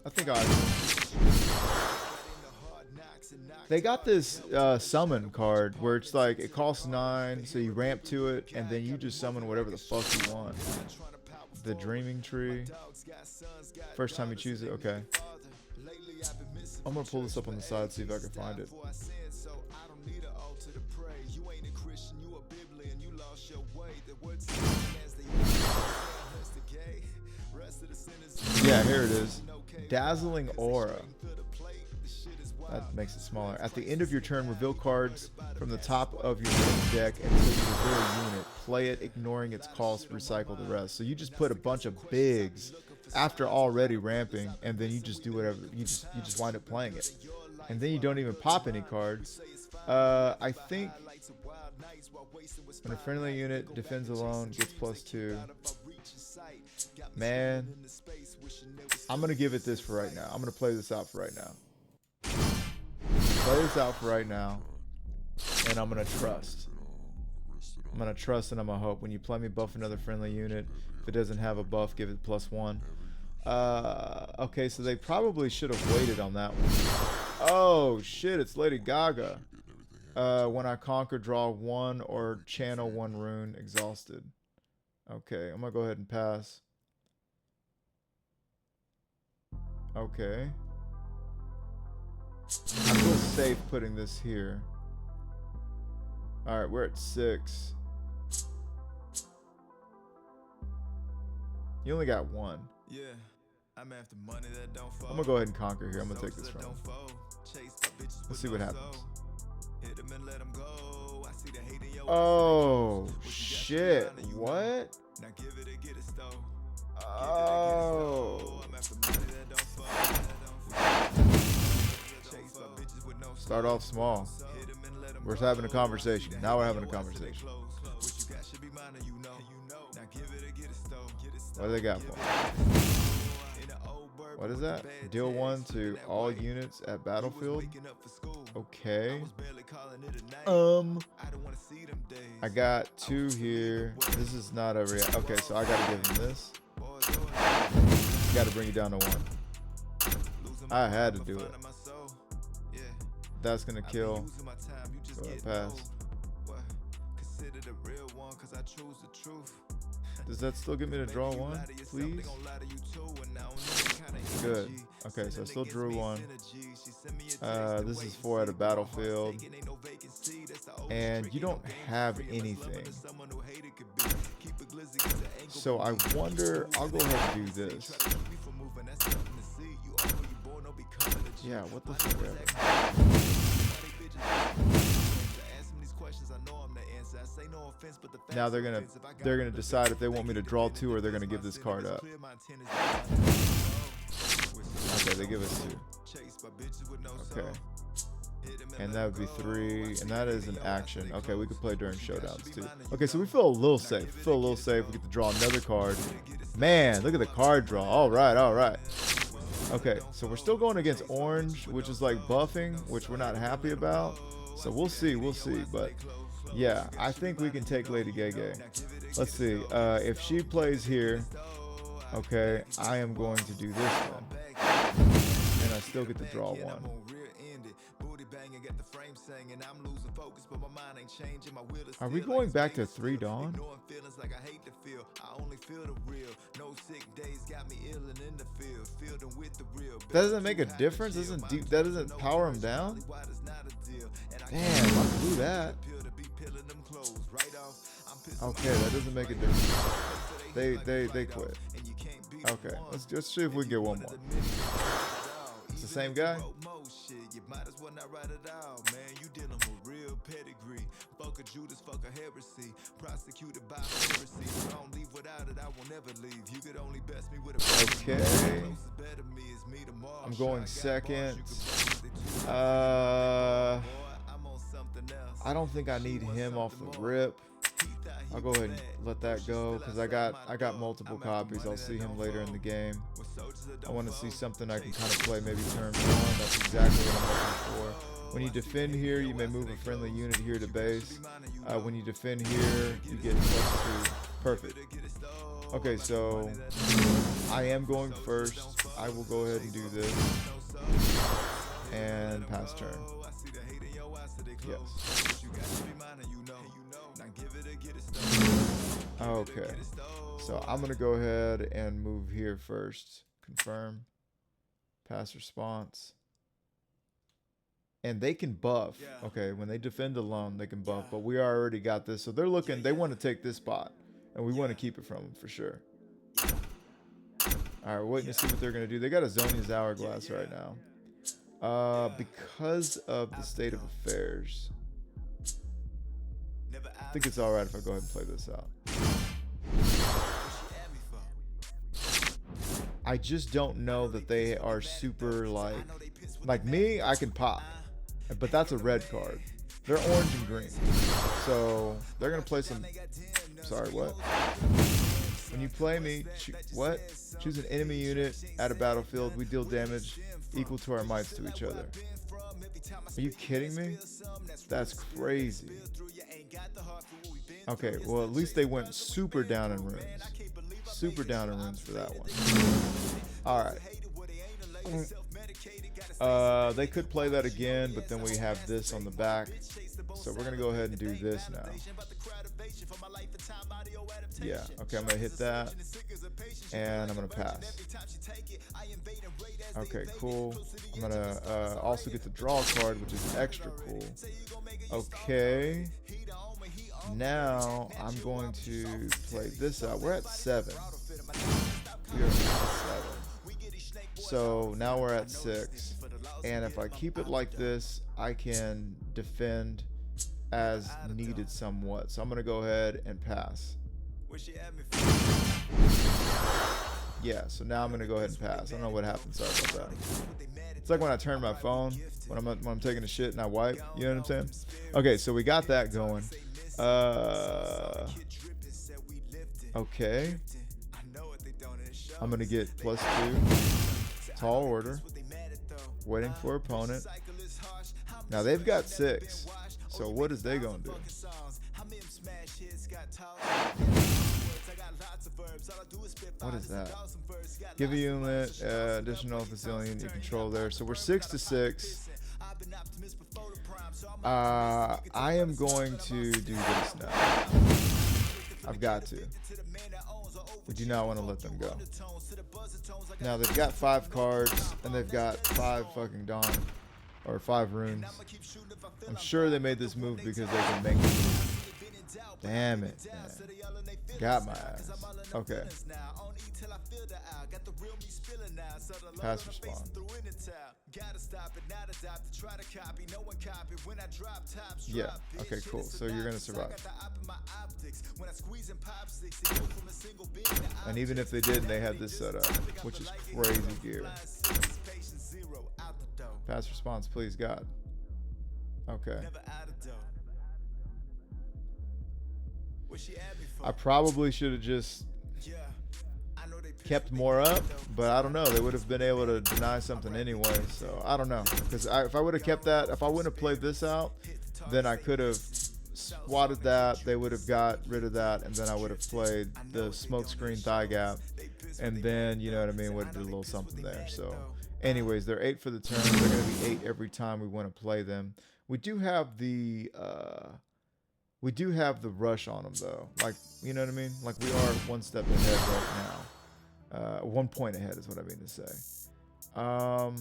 They got this summon card where it's like it costs 9, so you ramp to it, and then you just summon whatever the fuck you want. The Dreaming Tree. First time you choose it, okay. I'm gonna pull this up on the side, see if I can find it. Yeah, here it is. Dazzling Aura. That makes it smaller. At the end of your turn, reveal cards from the top of your main deck until you reveal a unit. Play it, ignoring its cost, recycle the rest. So you just put a bunch of bigs after already ramping, and then you just do whatever. You just wind up playing it. And then you don't even pop any cards. I think when a friendly unit defends alone, gets +2. Man, I'm going to give it this for right now. I'm going to play this out for right now. Play this out for right now, and I'm gonna trust. I'm gonna trust and I'm gonna hope. When you play me, buff another friendly unit. If it doesn't have a buff, give it +1. Okay, so they probably should have waited on that one. Oh shit, it's Lady Gaga. When I conquer, draw 1 or channel 1 rune. Exhausted. Okay, I'm gonna go ahead and pass. Okay. I feel safe putting this here. Alright, we're at 6. You only got 1. Yeah. I'm gonna go ahead and conquer here. I'm gonna take this from him. Let's see what happens. Oh shit. What? Oh. Start off small. We're having a conversation. Now we're having a conversation. What do they got for me? What is that? Deal 1 to all units at battlefield. Okay. I got 2 here. This is not a okay, so I gotta give him this. Gotta bring it down to 1. I had to do it. That's gonna kill. Go ahead, pass. Does that still get me to draw one, please? Good. Okay, so I still drew one. This is 4 at a battlefield. And you don't have anything. So I wonder, I'll go ahead and do this. Yeah, what the fuck? Now they're gonna decide if they want me to draw 2 or they're gonna give this card up. Okay, they give us 2. Okay. And that would be 3, and that is an action. Okay, we could play during showdowns too. Okay, so we feel a little safe. We get to draw another card. Man, look at the card draw. All right, all right. Okay, so we're still going against orange, which is like buffing, which we're not happy about. So we'll see, but yeah, I think we can take Lady Gege. Let's see, if she plays here, okay, I am going to do this then. And I still get to draw 1. Are we going back to 3 Dawn? That doesn't make a difference? That doesn't power him down? Damn, I can do that. Okay, that doesn't make a difference. They quit. Okay, let's see if we can get one more. It's the same guy? You might as well not write it out, man. You dealing with real pedigree. Fuck a Judas, fuck a heresy. Prosecuted by heresy. I don't leave without it, I will never leave. You could only best me with a okay. I'm going second. I don't think I need him off the rip. I'll go ahead and let that go because I got multiple copies. I'll see him later in the game. I want to see something I can kind of play maybe turn 1. That's exactly what I'm looking for. When you defend here, you may move a friendly unit here to base. When you defend here, you get +2. Perfect. Okay, so I am going first. I will go ahead and do this. And pass turn. Yes. Okay, so I'm gonna go ahead and move here first. Confirm. Pass response. And they can buff. Okay, when they defend alone, they can buff. But we already got this, so they're looking. They want to take this spot, and we want to keep it from them for sure. All right, we're waiting to see what they're gonna do. They got a Zonia's Hourglass right now. Because of the state of affairs, I think it's all right if I go ahead and play this out. I just don't know that they are super like me. I can pop, but that's a red card. They're orange and green, so they're gonna play some. Sorry, what? When you play me, choose an enemy unit at a battlefield. We deal damage equal to our mites to each other. Are you kidding me? That's crazy. Okay, well, at least they went super down in runes. Super down in runes for that one. Alright. They could play that again, but then we have this on the back. So we're going to go ahead and do this now. Yeah, okay, I'm going to hit that. And I'm going to pass. Okay, cool. I'm going to also get the draw card, which is extra cool. Okay. Now I'm going to play this out. We're at 7. We are at 7. So now we're at 6. And if I keep it like this, I can defend as needed somewhat. So I'm going to go ahead and pass. Yeah, so now I'm going to go ahead and pass. I don't know what happened. Sorry about that. It's like when I turn my phone, when I'm taking a shit and I wipe. You know what I'm saying? Okay, so we got that going. Okay. I'm going to get +2. Tall order. Waiting for opponent. Now they've got 6. So what is they going to do? What is that? Give a unit additional Facilian you control there. So we're 6 to 6. I am going to do this now. I've got to. We do not want to let them go. Now they've got 5 cards and they've got 5 fucking Dawn or 5 runes. I'm sure they made this move because they can make the move. Damn it, man. Got my ass. Okay. Pass respawn. Yeah. Okay, cool. So you're gonna survive. And even if they didn't, they had this set up, which is crazy gear. Pass response, please, God. Okay. I probably should have just kept more up, but I don't know. They would have been able to deny something anyway, so I don't know. Because if I would have kept that, if I wouldn't have played this out, then I could have swatted that. They would have got rid of that, and then I would have played the smokescreen thigh gap, and then, you know what I mean, would have did a little something there. So anyways, they're 8 for the turn. They're going to be 8 every time we want to play them. We do have the rush on them, though. Like, you know what I mean? Like, we are 1 step ahead right now. 1 point ahead is what I mean to say. I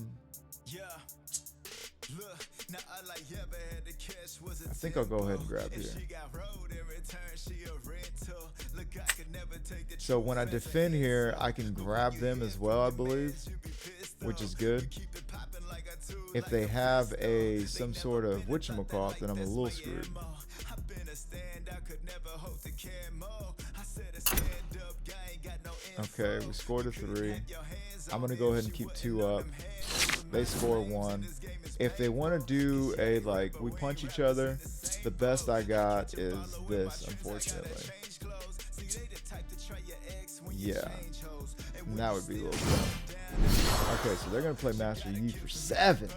think I'll go ahead and grab here. So when I defend here, I can grab them as well, I believe, which is good. If they have some sort of whatchamacallit, then I'm a little screwed. Okay, we scored a 3. I'm gonna go ahead and keep 2 up. They score 1. If they want to do a, like, we punch each other, the best I got is this, unfortunately. Yeah, and that would be a little tough. Okay, so they're gonna play Master Yi for 7.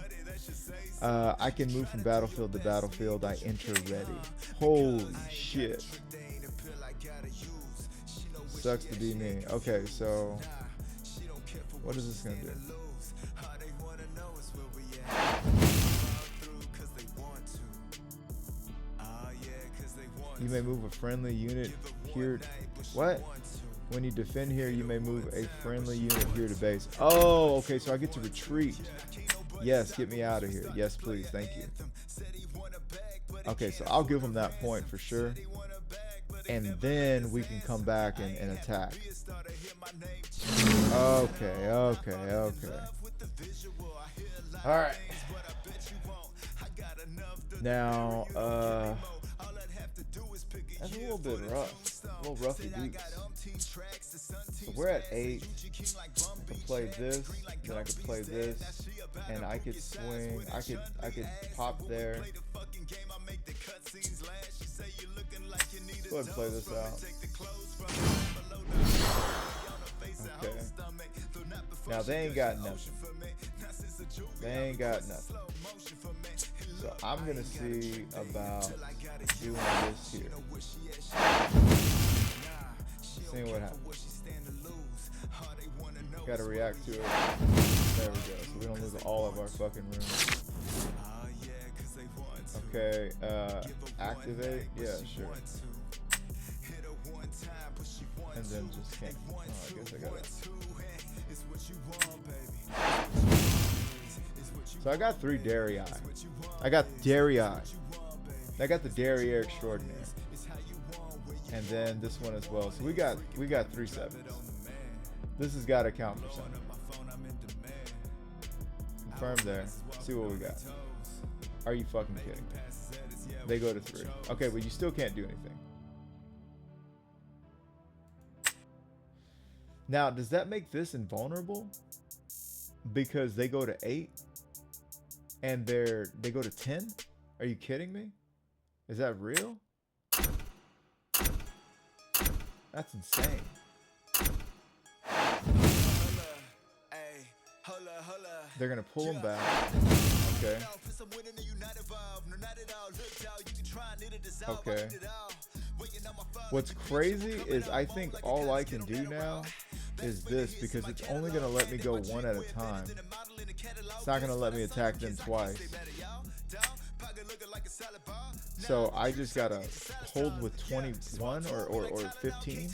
I can move from battlefield to battlefield. I enter ready. Holy shit. Sucks to be me. Okay, so what is this gonna do? You may move a friendly unit here. What? When you defend here, you may move a friendly unit here to base. Oh, okay, so I get to retreat. Yes, get me out of here. Yes, please. Thank you. Okay, so I'll give them that point for sure. And then we can come back and attack. Okay. All right. Now, that's a little bit rough. A little roughy beats. So we're at 8. I could play this, then I could play this, and I could swing. I could pop there. Let's go ahead and play this out. Okay. Now they ain't got nothing. So I'm gonna see about doing this here. Seeing what happens. Gotta react to it. There we go. So we don't lose all of our fucking rooms. Okay, activate? Yeah, sure. And then just can't. Oh, I guess I got it. So I got 3 Darii. I got Darii. I got the Derriere Extraordinaire. And then this one as well. So we got 3 sevens. This has got to count for something. Confirm there. See what we got. Are you fucking kidding me? They go to 3. Okay, but you still can't do anything. Now, does that make this invulnerable? Because they go to 8 and they go to 10? Are you kidding me? Is that real? That's insane. They're gonna pull him back. Okay. Okay. What's crazy is I think all I can do now is this, because it's only going to let me go one at a time. It's not going to let me attack them twice. So I just got to hold with 21 or 15.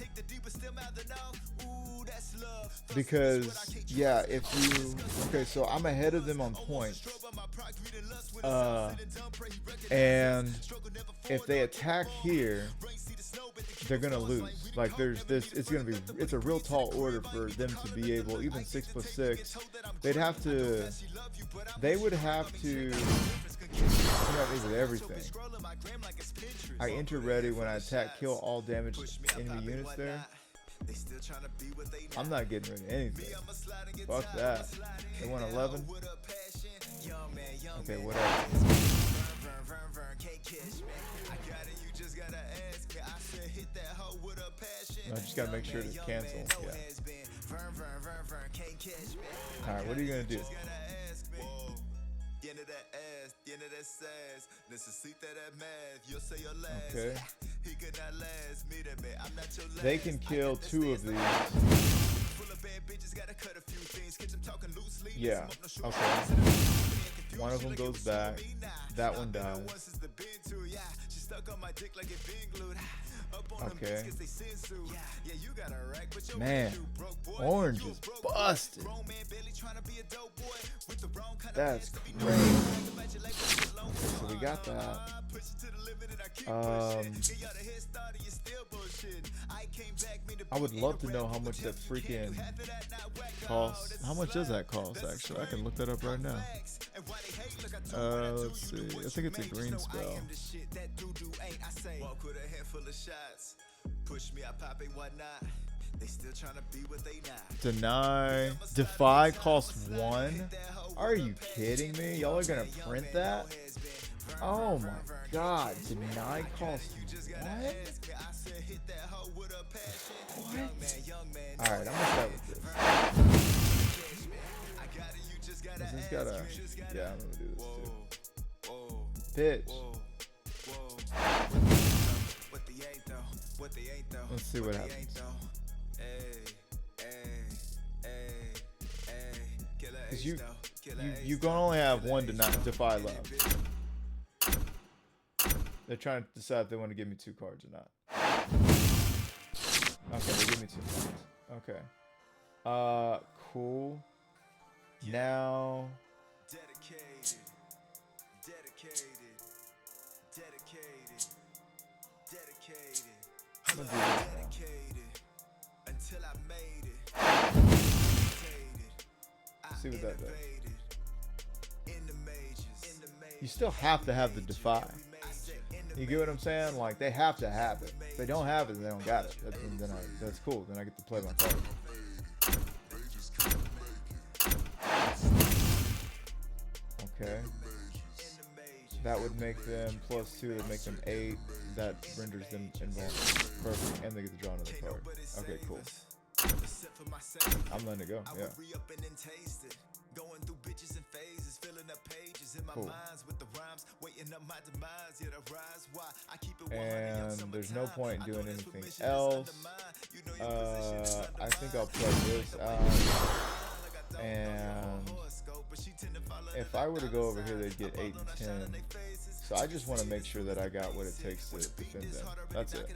Because, yeah, if you... Okay, so I'm ahead of them on points. And if they attack here, they're gonna lose. Like there's this, it's a real tall order for them to be able, even 6+6, they would have to come at me with everything. I enter ready when I attack, kill all damaged enemy units there. I'm not getting rid of anything. Fuck that. They want 11. Okay, whatever. I just gotta make sure to cancel. Yeah. Alright, what are you gonna do? Okay. They can kill 2 of these. Yeah. Okay. One of them goes back. That one dies. Okay. Man, orange is busted. That's crazy. So we got that. I would love to know how much that freaking costs. How much does that cost, actually? I can look that up right now. Let's see. I think it's a green spell. Deny. Defy costs 1? Are you kidding me? Y'all are gonna print that? Oh my god. Deny costs what? What? Alright, I'm gonna start with this. Is this got a... Yeah, I'm gonna do this too. Pitch. Let's see what happens. Cause you gonna only have 1 to not defy left. They're trying to decide if they want to give me 2 cards or not. Okay, they give me 2 cards. Okay. Cool. Now. I'm gonna do this now. See what that does. You still have to have the defy. You get what I'm saying? Like, they have to have it. If they don't have it, they don't got it. That's cool. Then I get to play my card. Okay. That would make them +2. That make them 8. That renders them invulnerable. Perfect. And they get to draw another card. Okay, cool. I'm letting it go. Yeah. Cool. And there's no point in doing anything else. I think I'll play this out. And if I were to go over here, they'd get 8 and 10. So I just want to make sure that I got what it takes to defend them. That's it.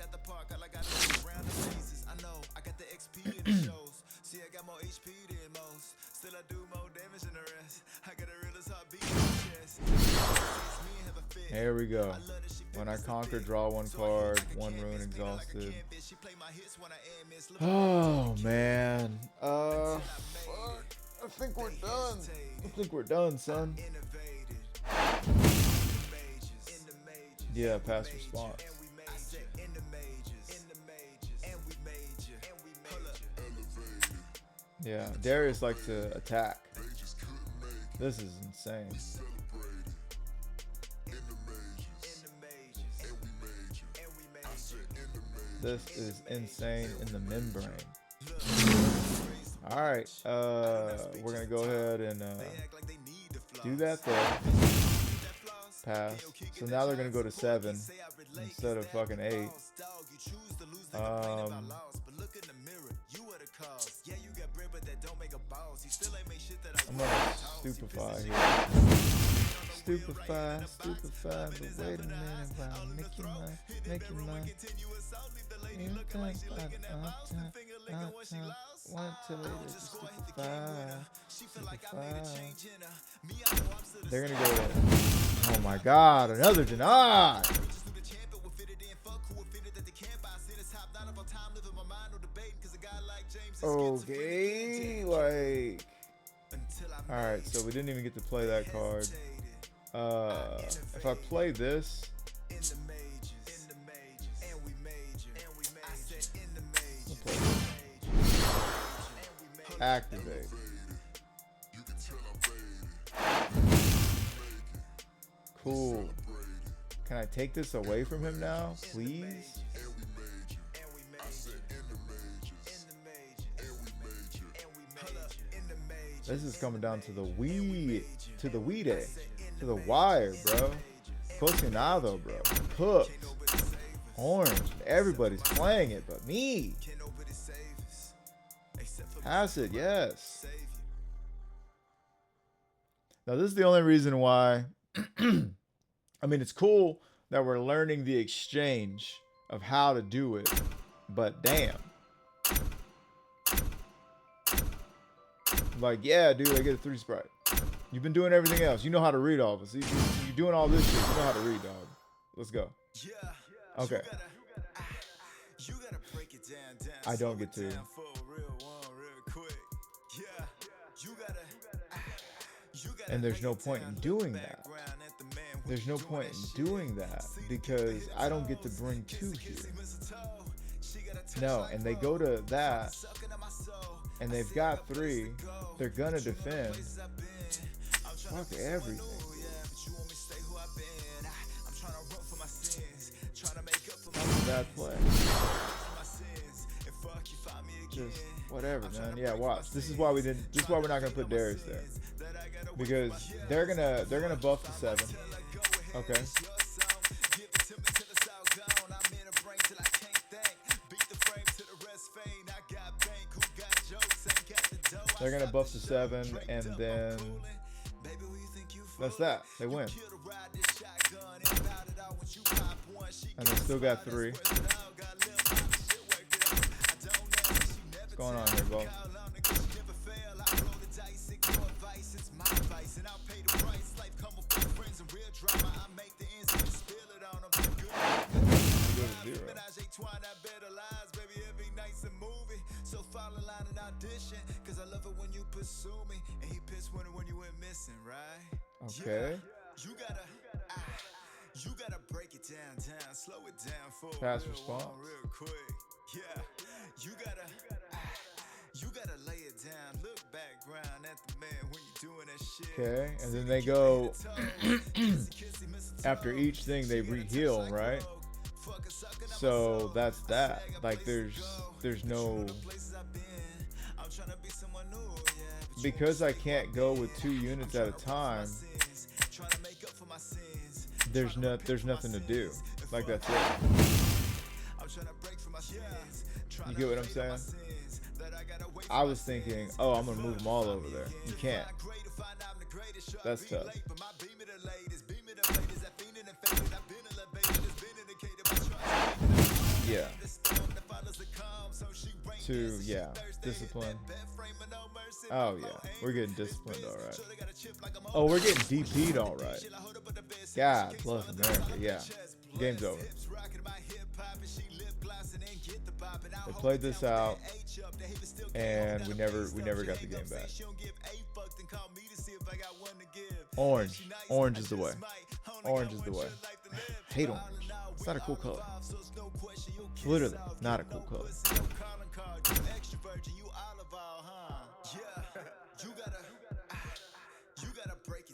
Here we go. When I conquer, draw 1 card, 1 rune exhausted. Oh man. Fuck. I think we're done. I think we're done, son. Yeah, pass response. Yeah, Darius likes to attack. This is insane. This is insane in the membrane. Alright, we're gonna go ahead and do that there. Pass. So now they're gonna go to 7 instead of fucking 8. I'm gonna stupefy here. Stupefy, but wait a minute, while make you mine. Want to stupefy. They're gonna go there. Oh my god, another deny. Okay, like, all right, so we didn't even get to play that card. If I play this, we'll play this. Activate. Cool. Can I take this away from him now, please? This is coming down to the wire, bro. Cocinado, bro. Cooked. Orange. Everybody's playing it, but me. Acid, yes. Now, this is the only reason why. I mean, it's cool that we're learning the exchange of how to do it, but damn. Like, yeah, dude, I get a 3 sprite. You've been doing everything else. You know how to read all of us. You're doing all this shit. You know how to read, dog. Let's go. Okay. I don't get to. And there's no point in doing that. There's no point in doing that because I don't get to bring 2 here. No, and they go to that. And they've got 3. They're gonna defend. Fuck everything. That's a bad play. Just whatever, man. Yeah, watch. This is why we didn't. This is why we're not gonna put Darius there, because they're gonna buff the 7. Okay. They're gonna buff the 7, and then that's that. They win. And they still got 3. What's going on here, boss? Okay. You gotta break it down, slow it down for fast response. Real quick. Yeah. You gotta lay it down. Look background at the man when you're doing that shit. Okay, and then they go after each thing they re-heal, right? So that's that. Like there's no, because I can't go with 2 units at a time. There's nothing to do. Like that's it. You get what I'm saying? I was thinking, oh, I'm gonna move them all over there. You can't. That's tough. Yeah. Yeah, discipline. Oh yeah, we're getting disciplined, all right. Oh, we're getting DP'd, all right. God bless America. Yeah, game's over. They played this out, and we never got the game back. Orange is the way. Orange is the way. Hate orange. It's not a cool color. Literally, not a cool color.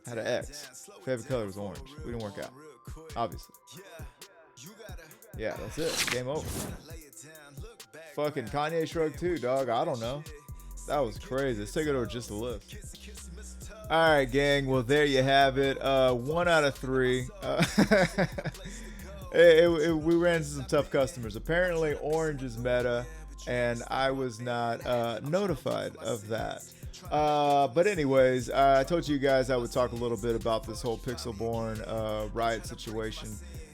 Had an X. Favorite color was orange. We didn't work out. Obviously. Yeah, that's it. Game over. Fucking Kanye Shrug 2, dog. I don't know. That was crazy. Let's take it over just a lift. Alright, gang. Well, there you have it. 1 out of 3. We ran into some tough customers. Apparently, Orange is meta, and I was not notified of that. But anyways, I told you guys I would talk a little bit about this whole Pixelborn riot situation,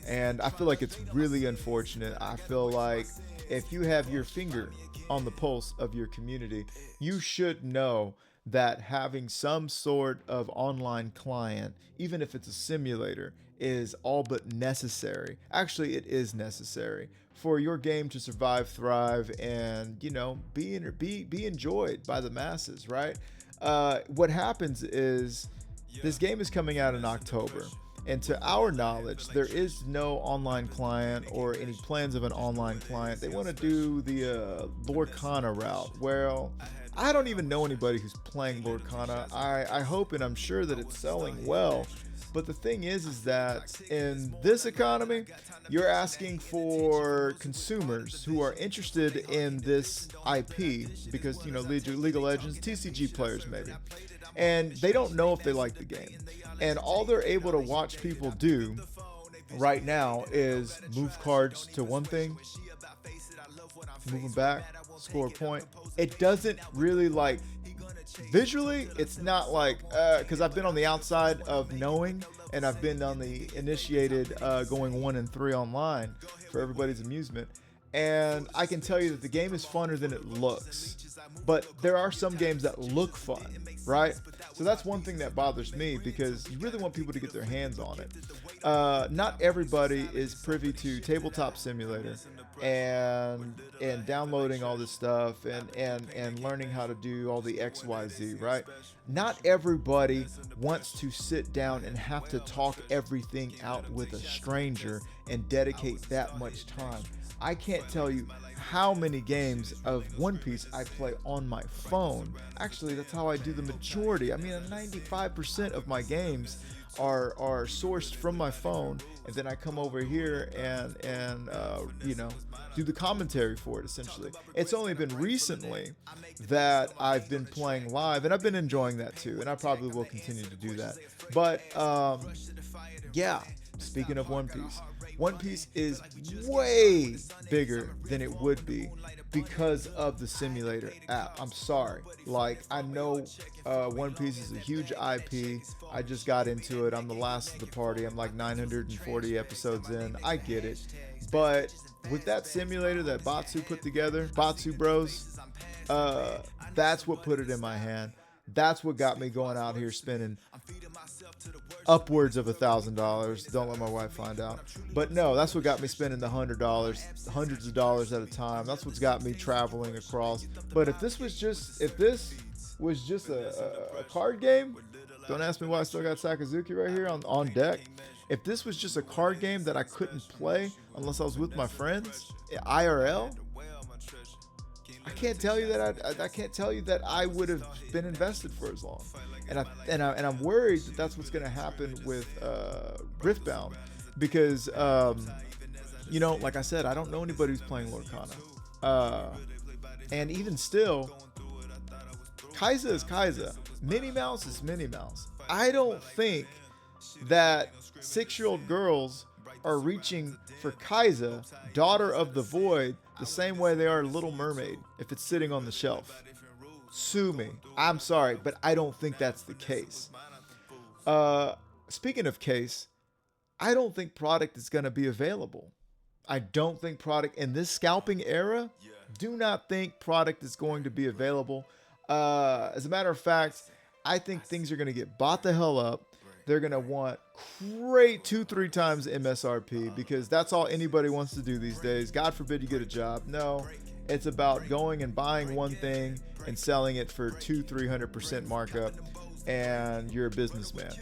and I feel like it's really unfortunate. I feel like if you have your finger on the pulse of your community, you should know that having some sort of online client, even if it's a simulator, is all but necessary. Actually, it is necessary for your game to survive, thrive, and be enjoyed by the masses, right? What happens is this game is coming out in October, and to our knowledge, there is no online client or any plans of an online client. They want to do the Lorcana route. Well, I don't even know anybody who's playing Lorcana. I hope and I'm sure that it's selling well. But the thing is that in this economy, you're asking for consumers who are interested in this IP because, League of Legends, TCG players maybe, and they don't know if they like the game. And all they're able to watch people do right now is move cards to one thing, move them back, score a point. It doesn't really visually, it's not because I've been on the outside of knowing, and I've been on the initiated going 1 and 3 online for everybody's amusement, and I can tell you that the game is funner than it looks. But there are some games that look fun, right? So that's one thing that bothers me, because you really want people to get their hands on it. Not everybody is privy to Tabletop Simulator and downloading all this stuff and learning how to do all the XYZ, right? Not everybody wants to sit down and have to talk everything out with a stranger and dedicate that much time. I can't tell you how many games of One Piece I play on my phone. Actually, that's how I do the majority. 95% of my games are sourced from my phone, and then I come over here and do the commentary for it. Essentially, it's only been recently that I've been playing live, and I've been enjoying that too, and I probably will continue to do that. But yeah, speaking of One Piece is way bigger than it would be because of the simulator app. I'm sorry. I know One Piece is a huge IP. I just got into it. I'm the last of the party. I'm 940 episodes in. I get it. But with that simulator that Batsu put together, Batsu Bros, that's what put it in my hand. That's what got me going out here spending upwards of $1,000. Don't let my wife find out. But no, that's what got me spending the $100, hundreds of dollars at a time. That's what's got me traveling across. But if this was just a card game, don't ask me why I still got Sakazuki right here on deck. If this was just a card game that I couldn't play unless I was with my friends, IRL, I can't tell you that I would have been invested for as long. And I'm worried that that's what's going to happen with Riftbound, because like I said, I don't know anybody who's playing Lorcana, and even still, Kaisa is Kaisa, Minnie Mouse is Minnie Mouse. I don't think that 6-year-old girls are reaching for Kaisa, daughter of the void, the same way they are Little Mermaid if it's sitting on the shelf. Sue me. I'm sorry, but I don't think that's the case. Speaking of case, I don't think product is going to be available. I don't think product in this scalping era, do not think product is going to be available. As a matter of fact, I think things are going to get bought the hell up. They're going to want great 2-3 times MSRP, because that's all anybody wants to do these days. God forbid you get a job. No, it's about going and buying one thing and selling it for 200-300% markup, and you're a businessman.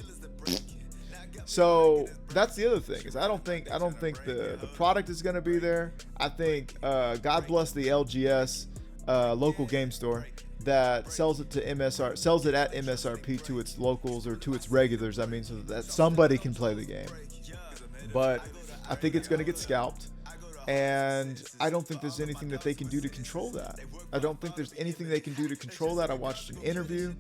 So that's the other thing, is I don't think the product is going to be there. I think God bless the LGS local game store that sells it at MSRP to its locals, or to its regulars, so that somebody can play the game. But I think it's going to get scalped. And I don't think there's anything that they can do to control that. I don't think there's anything they can do to control that. I watched an interview,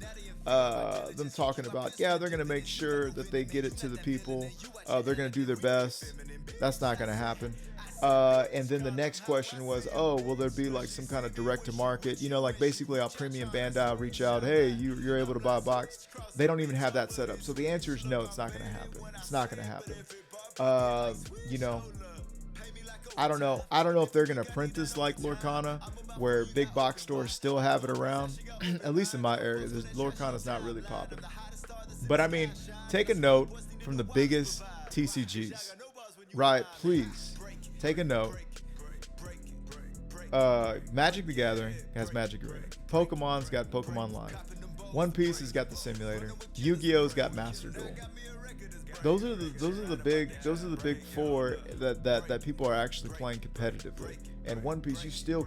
them talking about, yeah, they're going to make sure that they get it to the people. They're going to do their best. That's not going to happen. And then the next question was, oh, will there be like some kind of direct to market? You know, like basically our premium Bandai reach out, hey, you're able to buy a box. They don't even have that set up. So the answer is no, it's not going to happen. It's not going to happen. You know, I don't know. I don't know if they're going to print this like Lorcana, where big box stores still have it around. At least in my area, Lorcana's not really popping. But I mean, take a note from the biggest TCGs, right? Please take a note. Magic the Gathering has Magic Arena. Pokemon's got Pokemon Live. One Piece has got the simulator. Yu-Gi-Oh's got Master Duel. Those are the big four that people are actually playing competitively. And One Piece, you still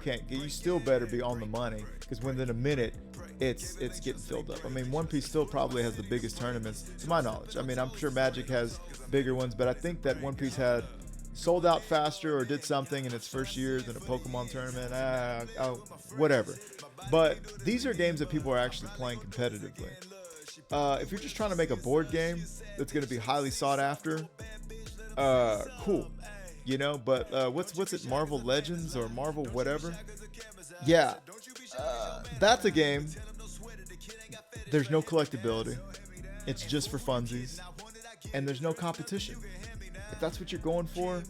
better be on the money, because within a minute it's getting filled up. I mean, One Piece still probably has the biggest tournaments to my knowledge. I mean, I'm sure Magic has bigger ones, but I think that One Piece had sold out faster or did something in its first year than a Pokemon tournament. Whatever. But these are games that people are actually playing competitively. If you're just trying to make a board game that's going to be highly sought after, cool, you know. But what's it, Marvel Legends or Marvel whatever? Yeah, that's a game. There's no collectability. It's just for funsies, and there's no competition. If that's what you're going for,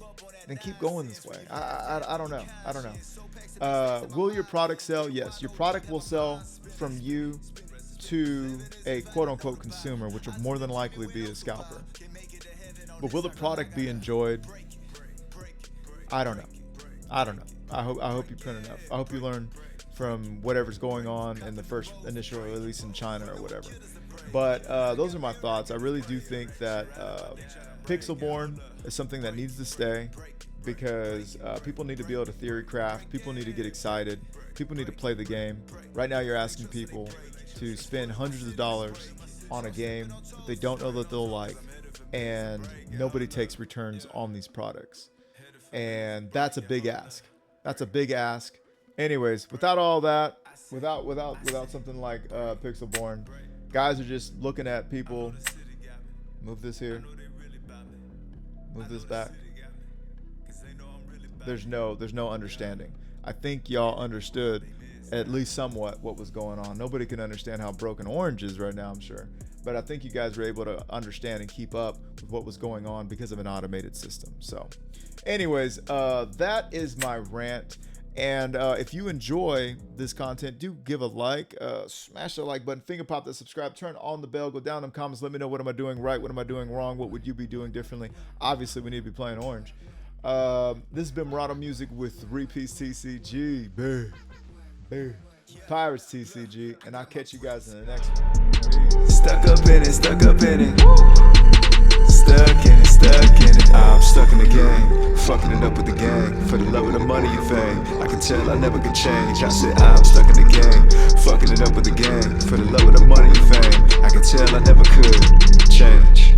then keep going this way. I don't know. I don't know. Will your product sell? Yes, your product will sell from you to a quote-unquote consumer, which will more than likely be a scalper. But will the product be enjoyed? I don't know. I hope you print enough. I hope you learn from whatever's going on in the first initial release in China or whatever. But those are my thoughts. I really do think that Pixelborn is something that needs to stay, because people need to be able to theory craft. People need to get excited. People need to play the game. Right now you're asking people to spend hundreds of dollars on a game that they don't know that they'll like, and nobody takes returns on these products. And that's a big ask. That's a big ask. Anyways, without all that, without something like Pixelborn, guys are just looking at people. Move this here. Move this back. There's no understanding. I think y'all understood at least somewhat what was going on. Nobody can understand how broken Orange is right now, I'm sure. But I think you guys were able to understand and keep up with what was going on because of an automated system. So anyways, that is my rant. And if you enjoy this content, do give a like, smash the like button, finger pop that subscribe, turn on the bell, go down in the comments, let me know what am I doing right, what am I doing wrong, what would you be doing differently. Obviously, we need to be playing Orange. This has been Murado Music with 3-Piece TCG. Pirates TCG, and I'll catch you guys in the next one. Peace. Stuck up in it, stuck in it. I'm stuck in the game, fucking it up with the gang. For the love of the money and fame, I can tell I never could change. I said I'm stuck in the game, fucking it up with the gang. For the love of the money and fame, I can tell I never could change.